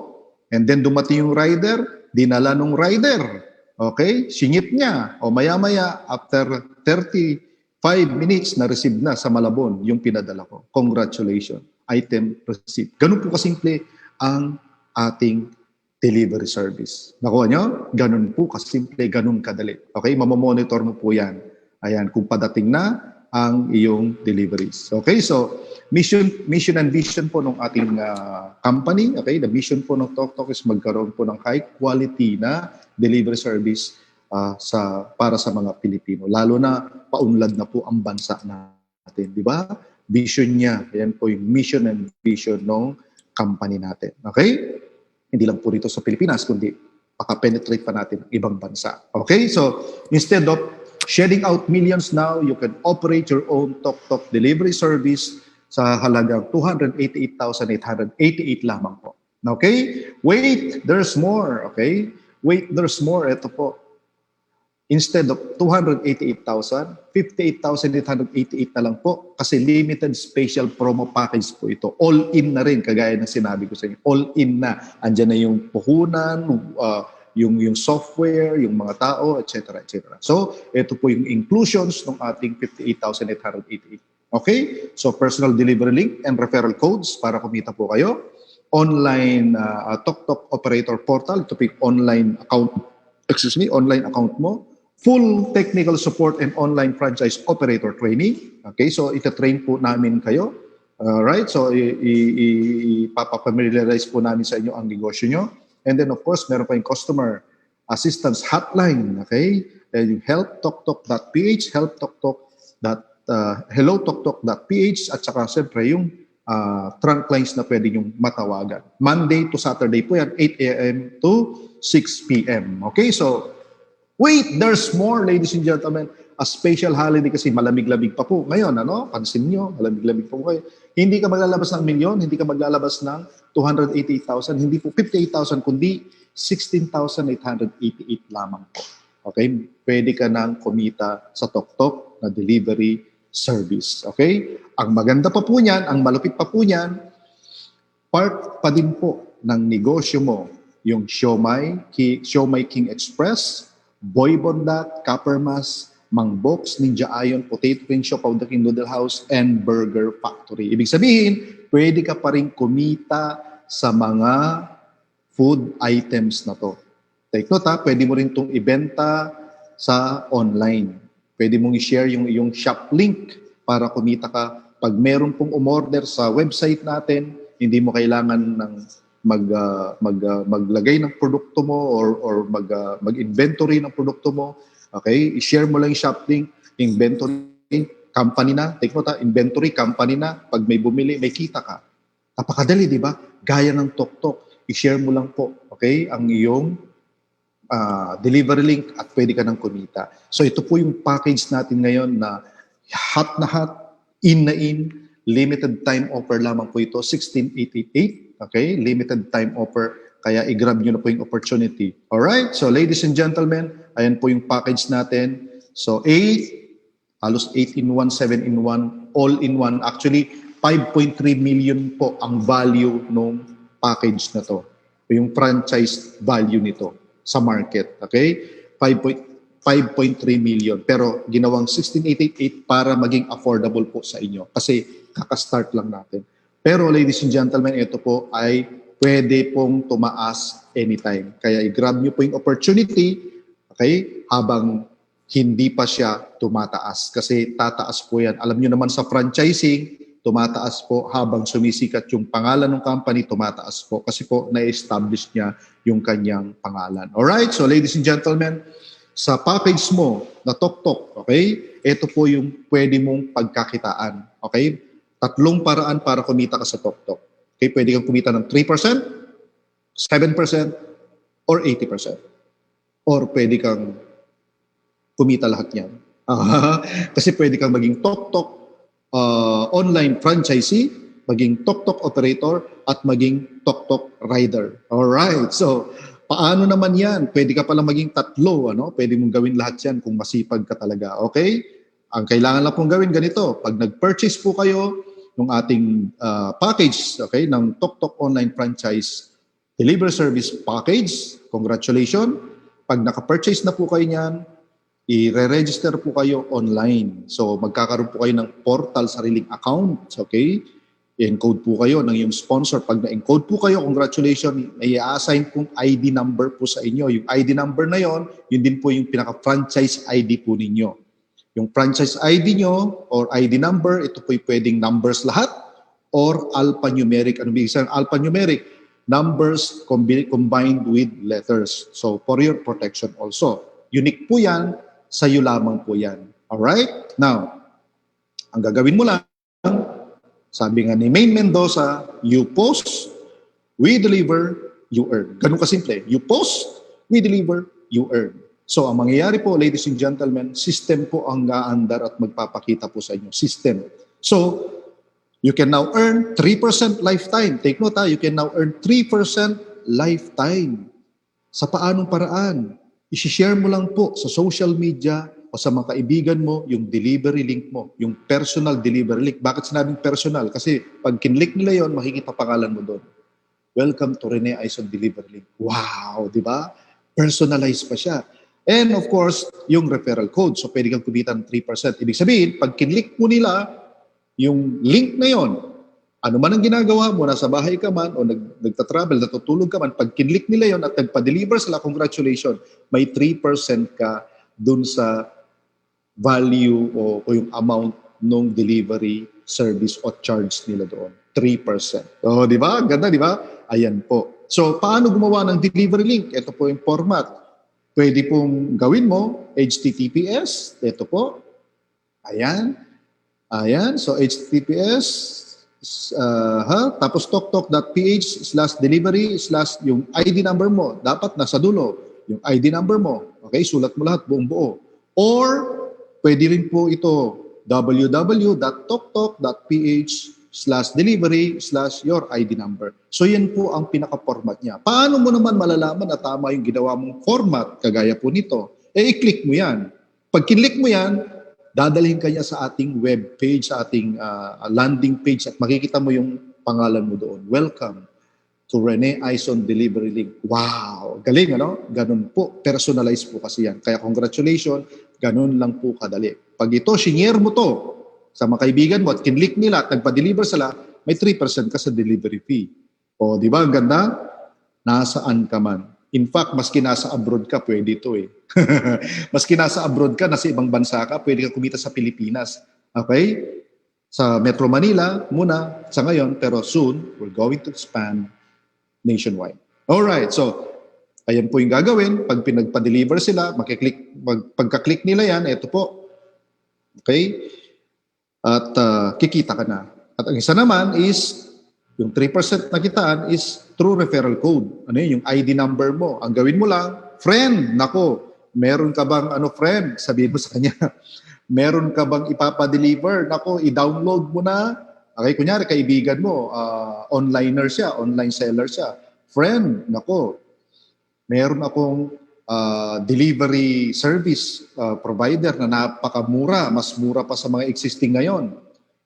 and then dumating yung rider, dinala nung rider. Okay? Singit niya. O maya-maya, after 35 minutes, na-receive na sa Malabon yung pinadala ko. Congratulations. Item received. Ganun po kasimple ang ating delivery service. Nakuha nyo? Ganun po kasimple, ganun kadali. Okay? Mamamonitor mo po yan. Ayan, kung padating na ang iyong deliveries. Okay? So, mission and vision po ng ating company. Okay? The mission po ng TokTok is magkaroon po ng high quality na delivery service para sa mga Pilipino. Lalo na paunlad na po ang bansa natin. Di ba? Vision niya. Yan po yung mission and vision ng company natin. Okay? Hindi lang po rito sa Pilipinas, kundi maka-penetrate pa natin ang ibang bansa. Okay? So, instead of shedding out millions now, you can operate your own TokTok delivery service sa halagang 288,888 lamang po. Okay? Wait, there's more. Okay? Wait, there's more. Ito po. Instead of 288,000, 58,888 na lang po kasi limited special promo package po ito. All-in na rin, kagaya ng sinabi ko sa inyo. All-in na. Andyan na yung puhunan, yung software, yung mga tao, etc. etc. So, ito po yung inclusions ng ating 58,888. Okay? So, personal delivery link and referral codes para kumita po kayo. Online TokTok operator portal. Ito po yung online account mo. Full technical support and online franchise operator training. Okay? So, ita-train po namin kayo. Right? So, ipapafamiliarize po namin sa inyo ang negosyo nyo. And then, of course, meron pa yung customer assistance hotline, okay? And yung helptoktok.ph, helloToktok.ph, at saka siyempre yung trunk lines na pwede yung matawagan. Monday to Saturday po yan, 8 a.m. to 6 p.m. Okay, so, wait, there's more, ladies and gentlemen. A special holiday kasi malamig-lamig pa po. Ngayon, ano? Pansin nyo, malamig-lamig po kayo. Hindi ka maglalabas ng milyon, hindi ka maglalabas ng 288,000, hindi po 58,000, kundi 16,888 lamang po. Okay? Pwede ka nang kumita sa TokTok na delivery service. Okay? Ang maganda pa po niyan, ang malupit pa po niyan, part pa din po ng negosyo mo yung Siomai King Express, Boy Bondat, Kappermas, Mang Box, Ninja Ion, Potato King Shop, Powder King Noodle House, and Burger Factory. Ibig sabihin, pwede ka pa rin kumita sa mga food items na to. Take note ha, pwede mo rin itong ibenta sa online. Pwede mong i-share yung iyong shop link para kumita ka. Pag meron pong umorder sa website natin, hindi mo kailangan ng maglagay ng produkto mo or mag-inventory ng produkto mo. Okay? I-share mo lang yung shop link, inventory company na. Take note ha, inventory company na. Pag may bumili, may kita ka. Napakadali, di ba? Gaya ng TokTok. I-share mo lang po, okay, ang iyong delivery link at pwede ka nang kumita. So ito po yung package natin ngayon na hot na hot, in na in, limited time offer lamang po ito, 16,888. Okay? Limited time offer. Kaya i-grab nyo na po yung opportunity. Alright? So ladies and gentlemen, ayan po yung package natin. So 8, halos 8 in 1, 7 in 1, all in 1. Actually, 5.3 million po ang value ng package na to. Yung franchise value nito sa market. Okay? 5.3 million. Pero ginawang 16,888 para maging affordable po sa inyo. Kasi kakastart lang natin. Pero ladies and gentlemen, ito po ay pwede pong tumaas anytime. Kaya i-grab nyo po yung opportunity, okay, habang hindi pa siya tumataas. Kasi tataas po yan. Alam nyo naman sa franchising, tumataas po habang sumisikat yung pangalan ng company, tumataas po. Kasi po na-establish niya yung kanyang pangalan. Alright? So ladies and gentlemen, sa package mo na TokTok, okay, ito po yung pwede mong pagkakitaan. Okay? 3 paraan para kumita ka sa TokTok. Okay, pwede kang kumita ng 3%, 7% or 80%. Or pwede kang kumita lahat yan. Kasi pwede kang maging tok-tok online franchisee, maging tok-tok operator, at maging tok-tok rider. Alright, so paano naman yan? Pwede ka pala maging tatlo. Pwede mong gawin lahat yan kung masipag ka talaga. Okay? Ang kailangan lang pong gawin ganito. Pag nag-purchase po kayo ng ating package, okay, ng tok-tok online franchise delivery service package, congratulations. Pag naka-purchase na po kayo niyan, i-re-register po kayo online. So magkakaroon po kayo ng portal, sariling account. Okay? I-encode po kayo ng yung sponsor. Pag na-encode po kayo, congratulations, may i-assign pong ID number po sa inyo. Yung ID number na yon, yun din po yung pinaka-franchise ID po ninyo. Yung franchise ID nyo or ID number, ito po yung pwedeng numbers lahat or alphanumeric. Ano ibig sabihin? Alphanumeric, numbers combined with letters. So for your protection also. Unique po yan, sa'yo lamang po yan. Alright? Now, ang gagawin mo lang, sabi nga ni Maine Mendoza, you post, we deliver, you earn. Ganun kasimple. You post, we deliver, you earn. So, ang mangyayari po, ladies and gentlemen, system po ang gaandar at magpapakita po sa inyo. System. So, you can now earn 3% lifetime. Take note you can now earn 3% lifetime. Sa paanong paraan? I-share mo lang po sa social media o sa mga kaibigan mo yung delivery link mo, yung personal delivery link. Bakit sinabing personal? Kasi pag kinlik nila yon, makikita pangalan mo doon. Welcome to Rene Aison Delivery Link. Wow, di ba? Personalized pa siya. And of course, yung referral code. So pwede kang kumita ng 3%. Ibig sabihin, pag kinlik mo nila yung link na yon, ano man ang ginagawa mo, nasa bahay ka man o nagtatravel, natutulog ka man, pag kinlik nila yon at nagpa-deliver sila, congratulations, may 3% ka dun sa value o yung amount ng delivery service o charge nila doon. 3%. Oh, di ba? Ganda, di ba? Ayan po. So, paano gumawa ng delivery link? Ito po yung format. Pwede pong gawin mo, HTTPS. Ito po. Ayan. Ayan. So, HTTPS. Tapos toktok.ph/delivery/ yung ID number mo. Dapat nasa dulo. Yung ID number mo. Okay? Sulat mo lahat, buong buo. Or, pwede rin po ito, www.toktok.ph/delivery/ your ID number. So yan po ang pinaka-format niya. Paano mo naman malalaman na tama yung ginawa mong format, kagaya po nito? I-click mo yan. Pag kinlik mo yan, dadalhin ka niya sa ating web page, sa ating landing page at makikita mo yung pangalan mo doon. Welcome to Rene Aison Delivery Link. Wow! Galing, ano? Ganun po. Personalized po kasi yan. Kaya congratulations, ganun lang po kadali. Pag ito, shinare mo to sa mga kaibigan mo at kinlik nila at nagpa-deliver sila, may 3% ka sa delivery fee. O, di ba? Ang ganda? Nasaan ka man. In fact, maski nasa abroad ka, pwede ito eh. Maski nasa abroad ka, nasa ibang bansa ka, pwede ka kumita sa Pilipinas. Okay? Sa Metro Manila muna, sa ngayon, pero soon, we're going to expand nationwide. Alright, so, ayan po yung gagawin. Pag pinagpa-deliver sila, pagka-click nila yan, ito po. Okay? At kikita ka na. At ang isa naman is, yung 3% na kitaan is through referral code. Ano yun? Yung ID number mo. Ang gawin mo lang, friend, nako, meron ka bang friend? Sabihin mo sa kanya, meron ka bang ipapa-deliver? Nako, i-download mo na. Okay, kunyari, kaibigan mo, onliner siya, online seller siya. Friend, nako, meron akong delivery service provider na napakamura, mas mura pa sa mga existing ngayon.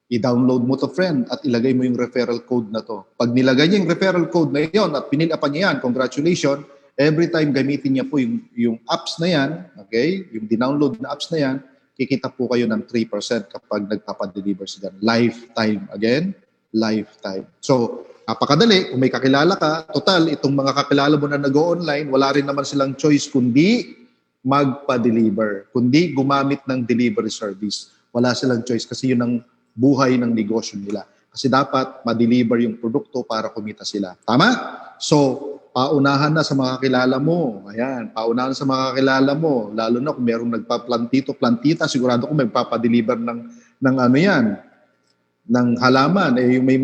I-download mo to, friend, at ilagay mo yung referral code na to. Pag nilagay niya yung referral code na yon at pinilapan niya yan, congratulations, every time gamitin niya po yung apps na yan, okay, yung dinownload na apps na yan, kikita po kayo ng 3% kapag nagpapadeliver sila. Lifetime. Again, lifetime. So, napakadali. Kung may kakilala ka, total, itong mga kakilala mo na nag-o-online, wala rin naman silang choice kundi magpa-deliver, kundi gumamit ng delivery service. Wala silang choice kasi yun ang buhay ng negosyo nila. Kasi dapat ma-deliver yung produkto para kumita sila. Tama? So, paunahan na sa mga kakilala mo. Ayan, paunahan sa mga kakilala mo. Lalo na kung merong nagpa-plantito, plantita, sigurado kung magpapa-deliver ng ano yan, ng halaman. Eh, yung may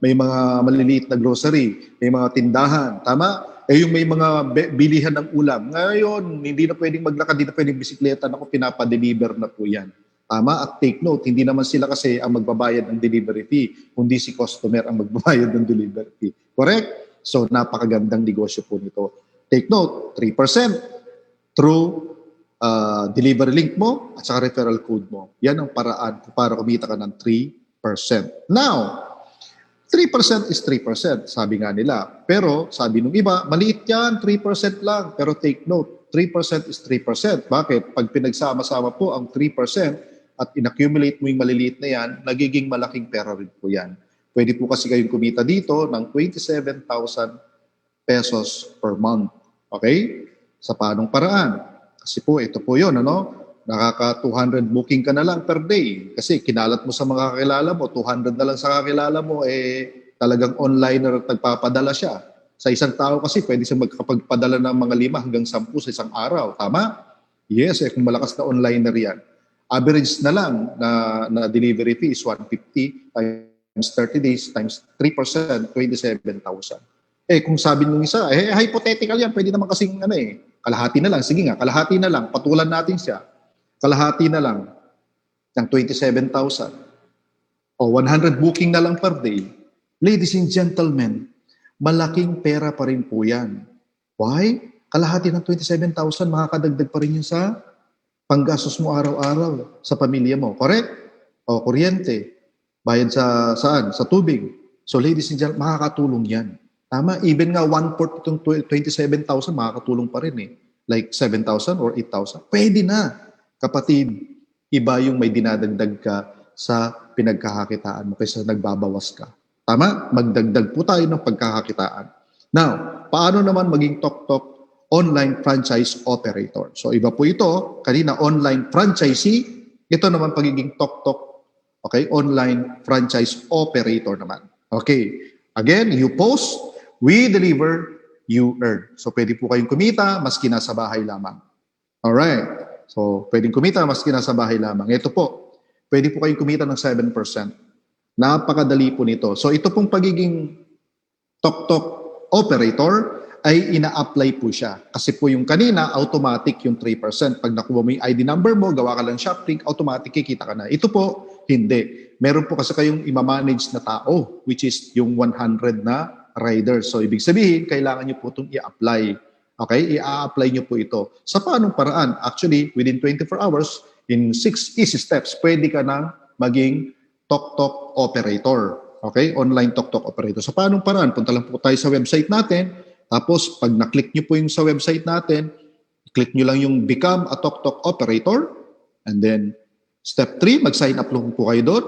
may mga maliliit na grocery, may mga tindahan, tama? Yung may mga bilihan ng ulam. Ngayon, hindi na pwedeng maglakad, hindi na pwedeng bisikleta, naku, pinapa-deliver na po yan. Tama? At take note, hindi naman sila kasi ang magbabayad ng delivery fee, kundi si customer ang magbabayad ng delivery fee. Correct? So, napakagandang negosyo po nito. Take note, 3% through delivery link mo at saka referral code mo. Yan ang paraan para kumita ka ng 3%. Now, 3% is 3%, sabi nga nila. Pero sabi nung iba, maliit yan, 3% lang. Pero take note, 3% is 3%. Bakit? Pag pinagsama-sama po ang 3% at inaccumulate mo yung maliliit na yan, nagiging malaking pera rin po yan. Pwede po kasi kayong kumita dito ng 27,000 pesos per month. Okay? Sa paanong paraan? Kasi po, ito po yun, ano? Nakaka 200 booking ka na lang per day. Kasi kinalat mo sa mga kakilala mo, 200 na lang sa kakilala mo, talagang online na nagpapadala siya. Sa isang tao kasi, pwede siya magkapagpadala ng mga 5 hanggang 10 sa isang araw. Tama? Yes, kung malakas na online na riyan. Average na lang na delivery fee is 150 times 30 days times 3%, 27,000. Kung sabi nung isa, hypothetical yan, pwede naman kasing kalahati na lang. Sige nga, kalahati na lang. Patulan natin siya. Kalahati na lang ng 27,000. O 100 booking na lang per day. Ladies and gentlemen, malaking pera pa rin po yan. Why? Kalahati ng 27,000, makakadagdag pa rin yun sa panggastos mo araw-araw sa pamilya mo. Correct? O kuryente. Bayad sa saan? Sa tubig. So ladies and gentlemen, makakatulong yan. Tama, even nga 1/4 itong 27,000, makakatulong pa rin Like 7,000 or 8,000. Pwede na. Kapatid, iba yung may dinadagdag ka sa pinagkakakitaan mo kaysa nagbabawas ka. Tama? Magdagdag po tayo ng pagkakakitaan. Now, paano naman maging TokTok online franchise operator? So iba po ito, kanina online franchisee, ito naman pagiging TokTok, okay, online franchise operator naman. Okay, again, you post, we deliver, you earn. So pwede po kayong kumita maski nasa bahay lamang. Alright. So pwedeng kumita maski nasa bahay lamang. Ito po, pwede po kayong kumita ng 7%. Napakadali po nito. So ito pong pagiging TokTok operator ay ina-apply po siya. Kasi po yung kanina, automatic yung 3%. Pag nakuha mo yung ID number mo, gawa ka lang shopping, automatic kikita ka na. Ito po, hindi. Meron po kasi kayong ima-manage na tao, which is yung 100 na riders. So, ibig sabihin, kailangan nyo po itong i-apply. Okay? I-apply nyo po ito. Sa paanong paraan? Actually, within 24 hours, in 6 easy steps, pwede ka nang maging TokTok operator. Okay? Online TokTok operator. Sa paanong paraan? Punta lang po tayo sa website natin. Tapos, pag na-click nyo po yung sa website natin, click nyo lang yung Become a TokTok Operator. And then, step 3, mag-sign up lang po kayo doon.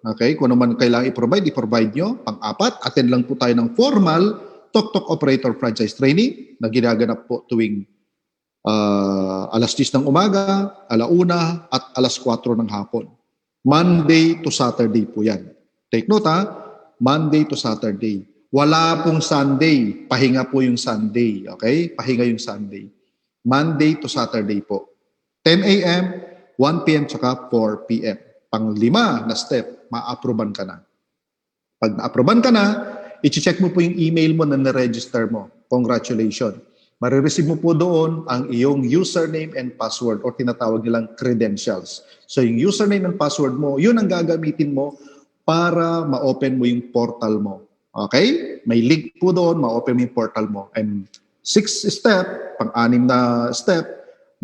Okay, kung naman kailangan i-provide nyo. Pang-4, attend lang po tayo ng formal TokTok Operator Franchise Training na ginaganap po tuwing alas 10 ng umaga, alauna, at alas 4 ng hapon. Monday to Saturday po yan. Take note Monday to Saturday. Wala pong Sunday. Pahinga po yung Sunday. Okay? Pahinga yung Sunday. Monday to Saturday po. 10 a.m., 1 p.m., tsaka 4 p.m. Pang-5 na step, ma-approvean ka na. Pag na-approvean ka na, i-check mo po yung email mo na na-register mo. Congratulations. Marireceive mo po doon ang iyong username and password or tinatawag nilang credentials. So yung username and password mo, yun ang gagamitin mo para ma-open mo yung portal mo. Okay? May link po doon, ma-open mo yung portal mo. And 6th step, pang-6 na step,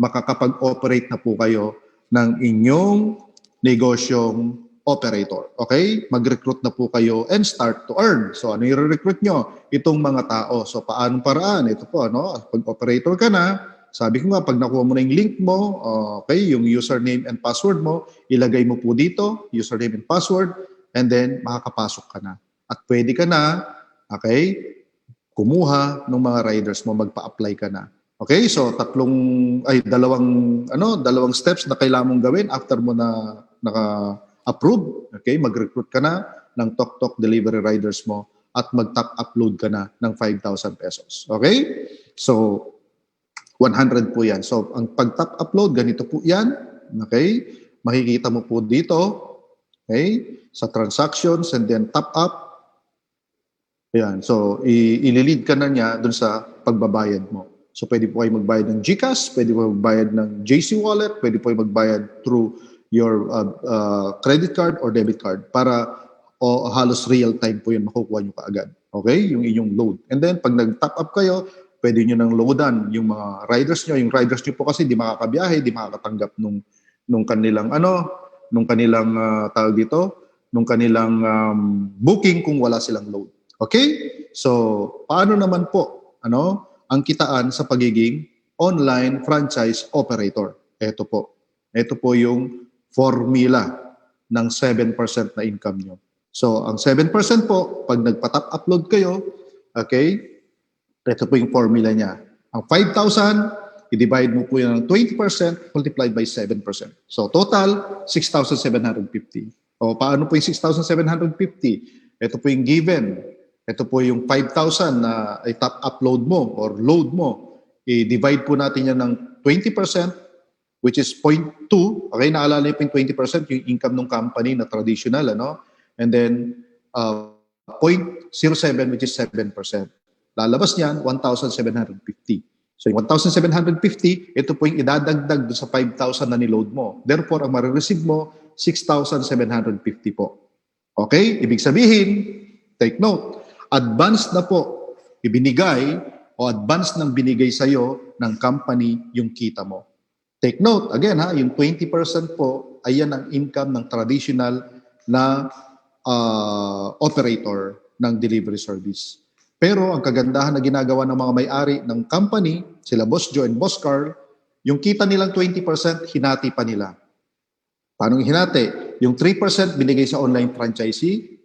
makakapag-operate na po kayo ng inyong negosyong operator. Okay? Mag-recruit na po kayo and start to earn. So ano yung recruit nyo? Itong mga tao. So paanong paraan? Ito po, pag operator ka na, sabi ko nga, pag nakuha mo na yung link mo, okay, yung username and password mo, ilagay mo po dito, username and password, and then makakapasok ka na. At pwede ka na, okay, kumuha ng mga riders mo, magpa-apply ka na. Okay, so dalawang steps na kailangan mong gawin after mo na naka-approve. Okay, mag-recruit ka na ng TokTok delivery riders mo at mag-top upload ka na ng 5,000 pesos. Okay? So, 100 po yan. So, ang pag-top upload, ganito po yan. Okay? Makikita mo po dito. Okay? Sa transactions and then top up. Ayan. So, ililid ka na niya dun sa pagbabayad mo. So, pwede po kayo magbayad ng GCash, pwede po magbayad ng JC Wallet, pwede po kayo magbayad through your credit card or debit card para halos real time po yun, makukuha nyo kaagad. Okay? Yung inyong load. And then, pag nag-top up kayo, pwede nyo nang loadan yung mga riders nyo. Yung riders nyo po kasi di makakabiyahe, di makakatanggap nung kanilang tawag dito, nung kanilang booking kung wala silang load. Okay? So, paano naman po ang kitaan sa pagiging online franchise operator? Ito po. Ito po yung formula ng 7% na income nyo. So, ang 7% po, pag nagpa-top upload kayo, okay, ito po yung formula niya. Ang 5,000, i-divide mo po yan ng 20% multiplied by 7%. So, total, 6,750. O, paano po yung 6,750? Ito po yung given. Ito po yung 5,000 na i-top upload mo or load mo. I-divide po natin yan ng 20%, which is 0.2. Okay, naalala niyo po yung 20%, yung income ng company na traditional, And then, 0.07, which is 7%. Lalabas niyan, 1,750. So, yung 1,750, ito po yung idadagdag doon sa 5,000 na niload mo. Therefore, ang marireceive mo, 6,750 po. Okay? Ibig sabihin, take note, advance na po ibinigay o advance nang binigay sa'yo ng company yung kita mo. Take note, again yung 20% po ay yan ang income ng traditional na operator ng delivery service. Pero ang kagandahan na ginagawa ng mga may-ari ng company, sila Boss Joe and Boss Carl, yung kita nilang 20%, hinati pa nila. Paano hinati? Yung 3% binigay sa online franchisee,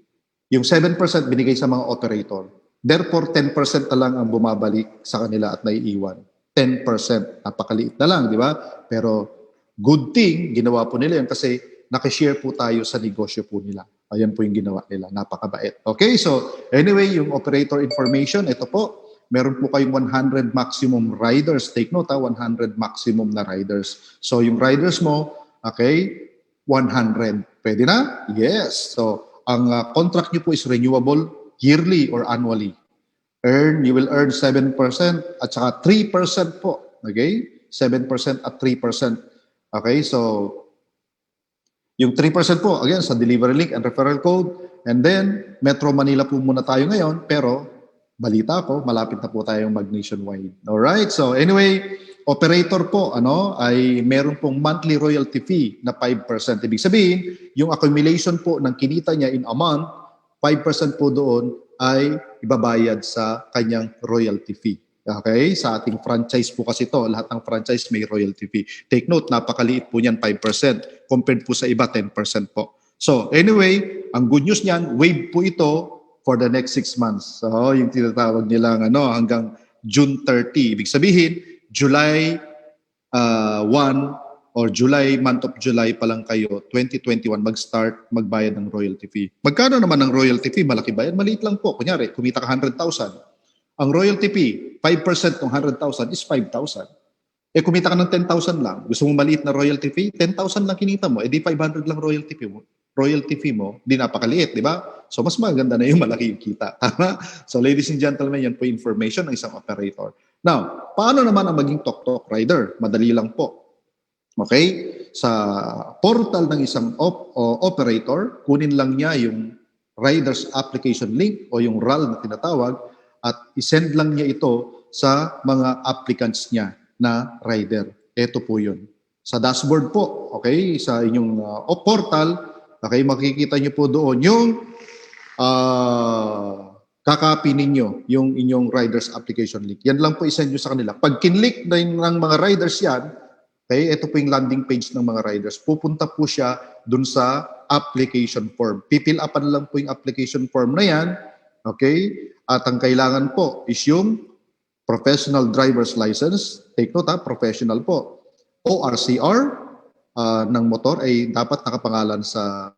yung 7% binigay sa mga operator. Therefore, 10% na lang ang bumabalik sa kanila at naiiwan. 10%. Napakaliit na lang, di ba? Pero good thing, ginawa po nila yan kasi nakishare po tayo sa negosyo po nila. Ayan po yung ginawa nila. Napakabait. Okay, so anyway, yung operator information, ito po. Meron po kayong 100 maximum riders. Take note 100 maximum na riders. So yung riders mo, okay, 100. Pwede na? Yes. So ang contract nyo po is renewable yearly or annually. You will earn 7% at saka 3% po. Okay? 7% at 3%. Okay? So, yung 3% po, again, sa delivery link and referral code. And then, Metro Manila po muna tayo ngayon. Pero, balita ko, malapit na po tayong mag-nationwide. Alright? So, anyway, operator po, ay meron pong monthly royalty fee na 5%. Ibig sabihin, yung accumulation po ng kinita niya in a month, 5% po doon ay ibabayad sa kanyang royalty fee. Okay? Sa ating franchise po kasi to, lahat ng franchise may royalty fee. Take note, napakaliit po niyan, 5%. Compared po sa iba, 10% po. So, anyway, ang good news niyan, waive po ito for the next 6 months. So, yung tinatawag nilang hanggang June 30. Ibig sabihin, July 1 or month of July pa lang kayo, 2021, mag-start magbayad ng royalty fee. Magkano naman ang royalty fee? Malaki ba yan? Maliit lang po. Kunyari, kumita ka 100,000. Ang royalty fee, 5% ng 100,000 is 5,000. Kumita ka ng 10,000 lang. Gusto mo maliit na royalty fee? 10,000 lang kinita mo. Di 500 lang royalty fee mo. Royalty fee mo, di napakaliit, di ba? So, mas maganda na yung malaki yung kita. Tama? So, ladies and gentlemen, yan po information ng isang operator. Now, paano naman ang maging tok-tok rider? Madali lang po. Okay? Sa portal ng isang operator, kunin lang niya yung rider's application link o yung RAL na tinatawag at isend lang niya ito sa mga applicants niya na rider. Ito po yun. Sa dashboard po, okay, sa inyong portal, okay, makikita niyo po doon yung kakopy ninyo yung inyong rider's application link. Yan lang po isend nyo sa kanila. Pag kinlik na ng mga riders yan, okay, ito po yung landing page ng mga riders. Pupunta po siya dun sa application form. Pipil upan lang po yung application form na yan. Okay? At ang kailangan po is yung professional driver's license. Take note professional po. ORCR ng motor ay dapat nakapangalan sa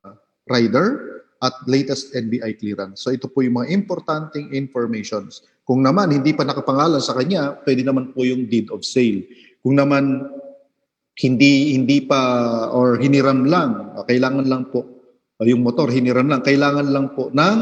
rider at latest NBI clearance. So ito po yung mga importanteng informations. Kung naman hindi pa nakapangalan sa kanya, pwede naman po yung deed of sale. Kung naman hindi pa or hiniram lang, kailangan lang po yung motor hiniram lang, kailangan lang po ng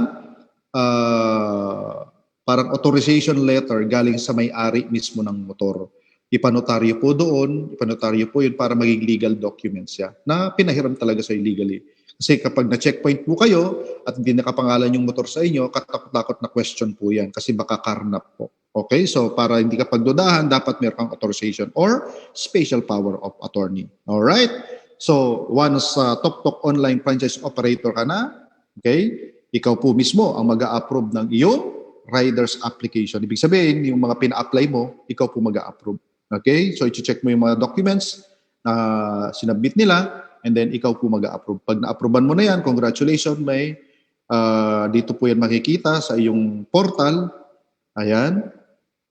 parang authorization letter galing sa may-ari mismo ng motor. Ipanotaryo po doon, ipanotaryo po yun para maging legal documents siya na pinahiram talaga sa illegally. Kasi kapag na-checkpoint po kayo at hindi nakapangalan yung motor sa inyo, katakot-takot na question po yan kasi baka karnap po. Okay? So para hindi ka pagdudahan, dapat meron kang authorization or special power of attorney. Alright? So once TokTok online franchise operator ka na, okay, ikaw po mismo ang mag-a-approve ng iyong rider's application. Ibig sabihin, yung mga pina-apply mo, ikaw po mag-a-approve. Okay? So i-check mo yung mga documents na sinabmit nila, and then ikaw po mag-a-approve. Pag na-approvean mo na yan, congratulations, may dito po yan makikita sa iyong portal. Ayan.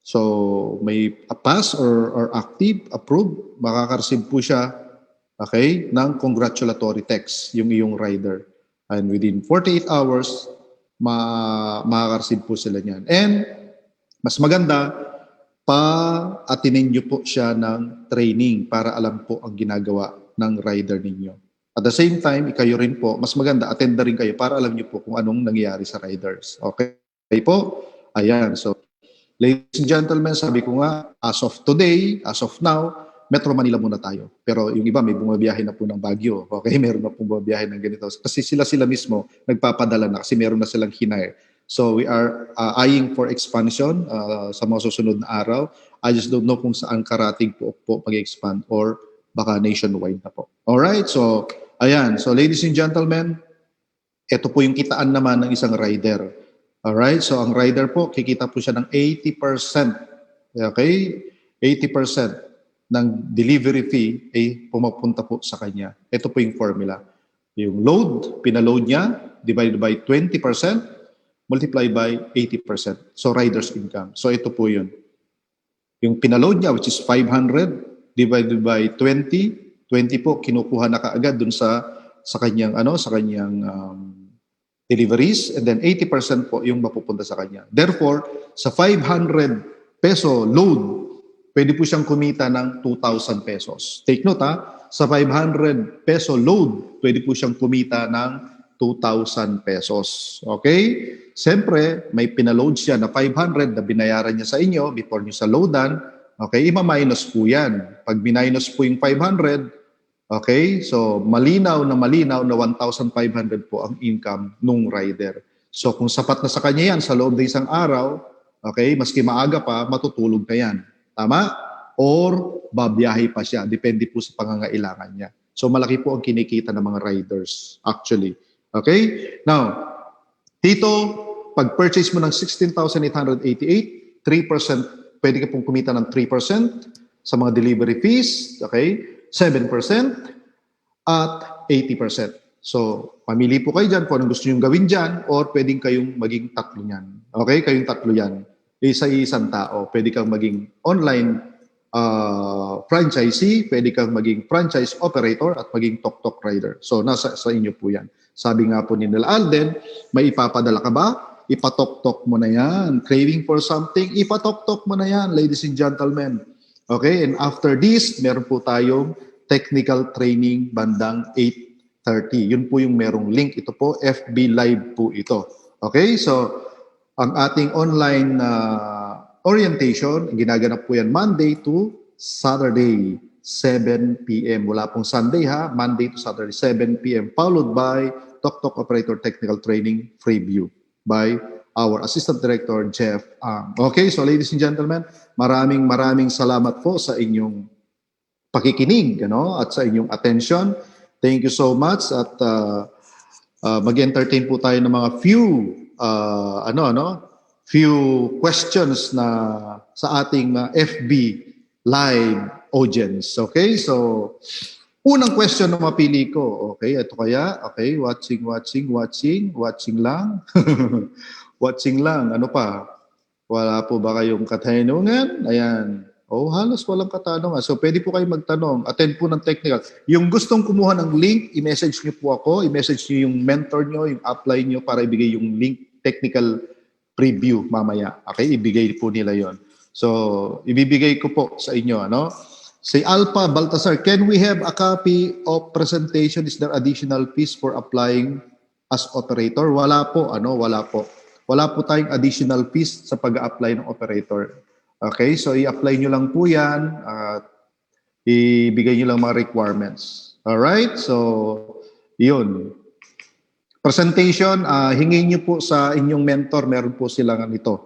So may pass or active, approved, makaka-receive po siya, okay, ng congratulatory text, yung iyong rider. And within 48 hours, makaka-receive po sila niyan. And mas maganda, pa-atinin nyo po siya ng training para alam po ang ginagawa ng rider ninyo. At the same time, kayo rin po, mas maganda, attend na rin kayo para alam nyo po kung anong nangyayari sa riders. Okay po? Ayan. So, ladies and gentlemen, sabi ko nga, as of today, as of now, Metro Manila muna tayo. Pero yung iba, may bumabiyahe na po ng Baguio. Okay? Meron na pong bumabiyahe ng ganito. Kasi sila mismo nagpapadala na kasi meron na silang hinire. So, we are eyeing for expansion sa mga susunod na araw. I just don't know kung saan karating po mag-expand or baka nationwide na po. Alright, so ayan. So ladies and gentlemen, ito po yung kitaan naman ng isang rider. Alright, so ang rider po, kikita po siya ng 80%. Okay? 80% ng delivery fee ay pumapunta po sa kanya. Ito po yung formula. Yung load, pinaload niya, divided by 20%, multiplied by 80%. So rider's income. So ito po yun. Yung pinaload niya, which is 500, divided by 20 po kinukuha na kaagad dun sa kanyang deliveries, and then 80% po yung mapupunta sa kanya. Therefore, sa 500 peso load, pwede po siyang kumita ng 2,000 pesos. Take note sa 500 peso load, pwede po siyang kumita ng 2,000 pesos. Okay? Siyempre, may pinaload siya na 500 na binayaran niya sa inyo before niyo sa loadan. Okay, ima-minus po yan. Pag minus po yung 500, okay, so malinaw na 1,500 po ang income nung rider. So kung sapat na sa kanya yan sa loob ng isang araw, okay, maski maaga pa, matutulog na yan. Tama? Or babiyahe pa siya. Depende po sa pangangailangan niya. So malaki po ang kinikita ng mga riders actually. Okay? Now, dito, pag purchase mo ng 16,888, 3%, pwede ka pong kumita ng 3% sa mga delivery fees, okay? 7% at 80%. So, pamili po kayo dyan kung anong gusto nyo gawin dyan or pwedeng kayong maging tatlo yan. Okay? Kayong tatlo yan. Isa-isang tao. Pwede kang maging online franchisee, pwede kang maging franchise operator at maging TokTok rider. So, nasa sa inyo po yan. Sabi nga po ni Nila Alden, may ipapadala ka ba? Ipatok-tok mo na yan. Craving for something, ipatok-tok mo na yan, ladies and gentlemen. Okay, and after this, meron po tayong technical training bandang 8:30. Yun po yung merong link. Ito po, FB Live po ito. Okay, so ang ating online orientation, ginaganap po yan Monday to Saturday, 7 p.m. Wala pong Sunday Monday to Saturday, 7 p.m. Followed by TokTok Operator Technical Training Freeview by our Assistant Director, Jeff Ang. Okay, so ladies and gentlemen, maraming salamat po sa inyong pakikinig at sa inyong attention. Thank you so much at mag-entertain po tayo ng mga few questions na sa ating FB live audience. Okay, so unang question na mapili ko. Okay, ito kaya. Okay, watching lang. Watching lang. Ano pa? Wala po ba kayong katanungan? Ayan. Halos walang katanungan. So, pwede po kayo magtanong. Attend po ng technical. Yung gustong kumuha ng link, i-message niyo po ako. I-message niyo yung mentor niyo, yung apply niyo para ibigay yung link, technical preview mamaya. Okay, ibigay po nila yon. So, ibibigay ko po sa inyo. Si Alpha Baltasar, can we have a copy of presentation? Is there additional fees for applying as operator? Wala po. Wala po. wala po tayong additional fees sa pag-a-apply ng operator. Okay, so i-apply nyo lang po yan at ibigay nyo lang mga requirements. Alright, so yun. Presentation, hingin nyo po sa inyong mentor, meron po silang ito.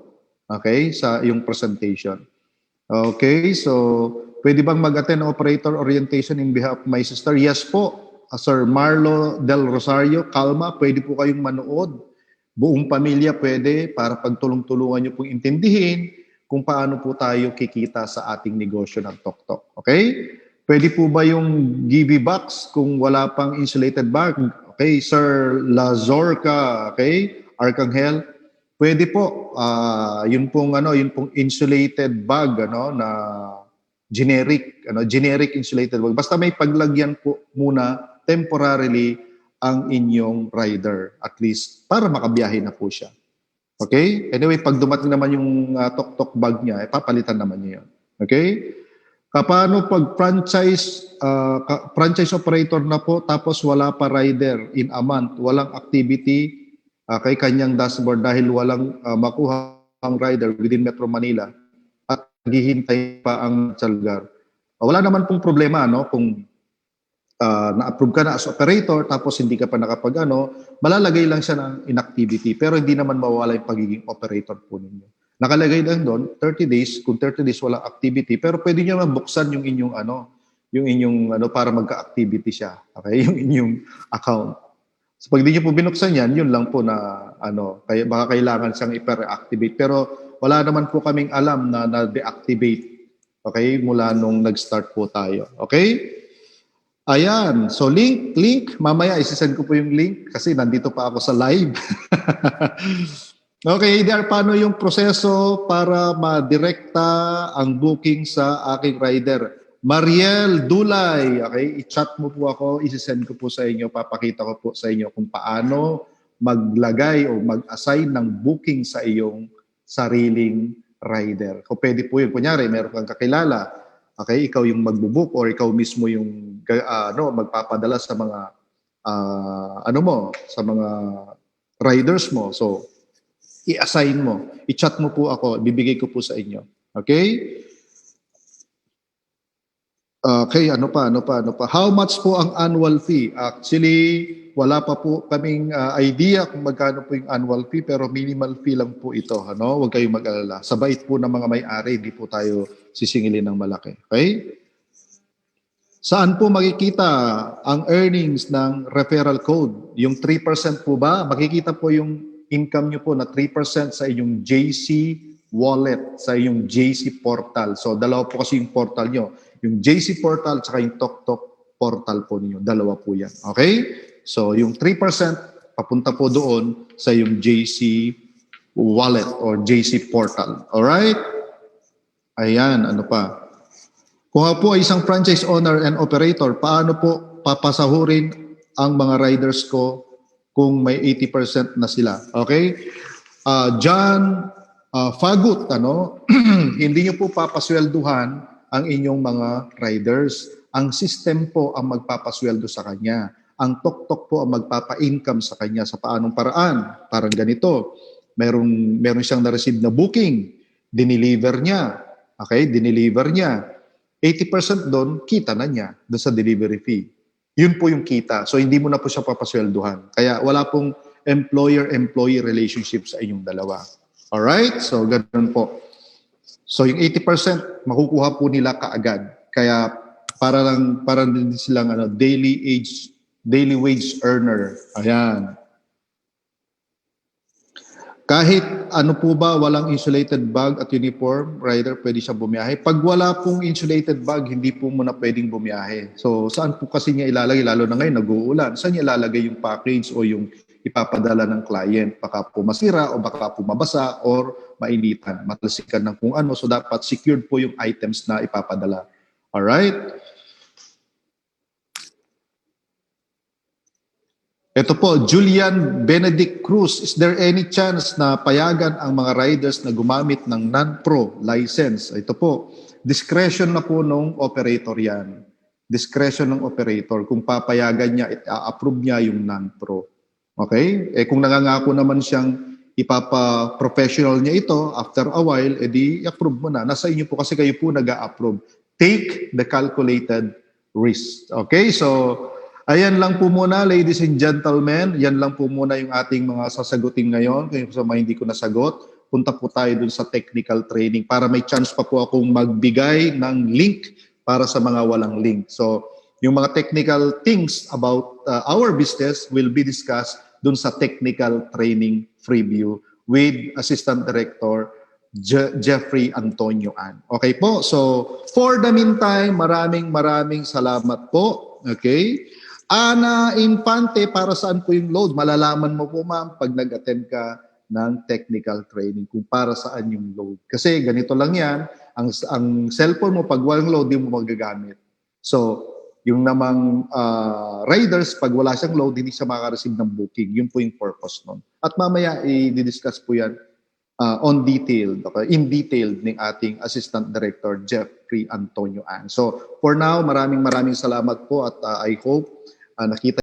Okay, sa yung presentation. Okay, so pwede bang mag-attend ng operator orientation in behalf of my sister? Yes po. Sir Marlo Del Rosario, Calma, pwede po kayong manood. Buong pamilya pwede para pagtulong-tulungan nyo pong intindihin kung paano po tayo kikita sa ating negosyo ng Tok-Tok. Okay? Pwede po ba yung GB box kung wala pang insulated bag? Okay, Sir Lazorca, okay? Arcangel, pwede po. Yun pong insulated bag na generic insulated bag. Basta may paglagyan po muna temporarily ang inyong rider, at least para makabiyahe na po siya. Okay? Anyway, pag dumating naman yung Tok-Tok bag niya, papalitan naman niya yun. Okay? Kapano pag franchise operator na po tapos wala pa rider in a month, walang activity kay kanyang dashboard dahil walang makuha ang rider within Metro Manila at naghihintay pa ang sa lugar. Wala naman pong problema kung na-approve ka na as operator tapos hindi ka pa malalagay lang siya ng inactivity pero hindi naman mawawala yung pagiging operator po ninyo. Nakalagay lang doon 30 days, kung 30 days wala activity pero pwede niyo mabuksan yung inyong para magka-activity siya. Okay? Yung inyong account. So pag hindi niyo po binuksan yan, yun lang po na kaya baka kailangan siyang i-reactivate pero wala naman po kaming alam na na-deactivate. Okay? Mula nung nag-start po tayo. Okay? Ayan. So link. Mamaya isisend ko po yung link kasi nandito pa ako sa live. Okay, there, paano yung proseso para madirekta ang booking sa aking rider? Mariel Dulay, okay, i-chat mo po ako, isisend ko po sa inyo, papakita ko po sa inyo kung paano maglagay o mag-assign ng booking sa iyong sariling rider. Kung pwede po yun, kunyari, meron kang kakilala, okay, ikaw yung magbubook or ikaw mismo yung magpapadala sa mga sa mga riders mo. So, i-assign mo. I-chat mo po ako. Bibigay ko po sa inyo. Okay? Okay, ano pa? How much po ang annual fee? Actually, wala pa po kaming idea kung magkano po yung annual fee, pero minimal fee lang po ito. Huwag kayong mag-alala. Sa bait po ng mga may-ari, hindi po tayo sisingilin ng malaki. Okay? Saan po makikita ang earnings ng referral code? Yung 3% po ba? Makikita po yung income nyo po na 3% sa inyong JC wallet, sa inyong JC portal. So, dalawa po kasi yung portal nyo. Yung JC portal at yung Tok-Tok portal po ninyo. Dalawa po yan. Okay? So, yung 3% papunta po doon sa yung JC wallet or JC portal. Alright? Ayan, ano pa? Kung po ay isang franchise owner and operator, paano po papasahurin ang mga riders ko kung may 80% na sila. Okay? John Fagut, hindi nyo po papaswelduhan ang inyong mga riders. Ang system po ang magpapasweldo sa kanya. Ang Tok-Tok po ang magpapa-income sa kanya sa paanong paraan. Parang ganito. Meron siyang na-receive na booking. Dineliver niya. Okay? Dineliver niya. 80% doon, kita na niya doon sa delivery fee. Yun po yung kita. So, hindi mo na po siya papaswelduhan. Kaya wala pong employer-employee relationship sa inyong dalawa. Alright? So, ganun po. So, yung 80% makukuha po nila kaagad. Kaya, para din silang daily wage earner. Ayan. Kahit ano po ba, walang insulated bag at uniform, rider, pwede siya bumiyahe. Pag wala pong insulated bag, hindi po muna pwedeng bumiyahe. So, saan po kasi niya ilalagay? Lalo na ngayon, nag-uulan. Saan niya ilalagay yung package o yung ipapadala ng client? Baka po masira o baka po mabasa or mainitan, matalsikan ng kung ano. So, dapat secured po yung items na ipapadala. Alright? Ito po, Julian Benedict Cruz. Is there any chance na payagan ang mga riders na gumamit ng non-pro license? Ito po, discretion na po ng operator yan. Discretion ng operator. Kung papayagan niya, i-approve niya yung non-pro. Okay? Kung nangangako naman siyang ipapa-professional niya ito after a while, edi i-approve mo na. Nasa inyo po kasi kayo po nag-a-approve. Take the calculated risk. Okay, so ayan lang po muna, ladies and gentlemen. Yan lang po muna yung ating mga sasagutin ngayon. Kung sa mga hindi ko nasagot, punta po tayo dun sa technical training para may chance pa po akong magbigay ng link para sa mga walang link. So, yung mga technical things about our business will be discussed dun sa technical training preview with Assistant Director Jeffrey Antonio An. Okay po? So, for the meantime, maraming salamat po. Okay? Ana Infante, para saan po yung load? Malalaman mo po, ma'am, pag nag-attend ka ng technical training kung para saan yung load. Kasi ganito lang yan, ang cellphone mo, pag walang load, di mo magagamit. So, yung namang riders, pag wala siyang load, hindi siya makaka-receive ng booking. Yun po yung purpose nun. At mamaya, i-discuss po yan in detail ng ating Assistant Director, Jeffrey Antonio An. So, for now, maraming salamat po at I hope nakita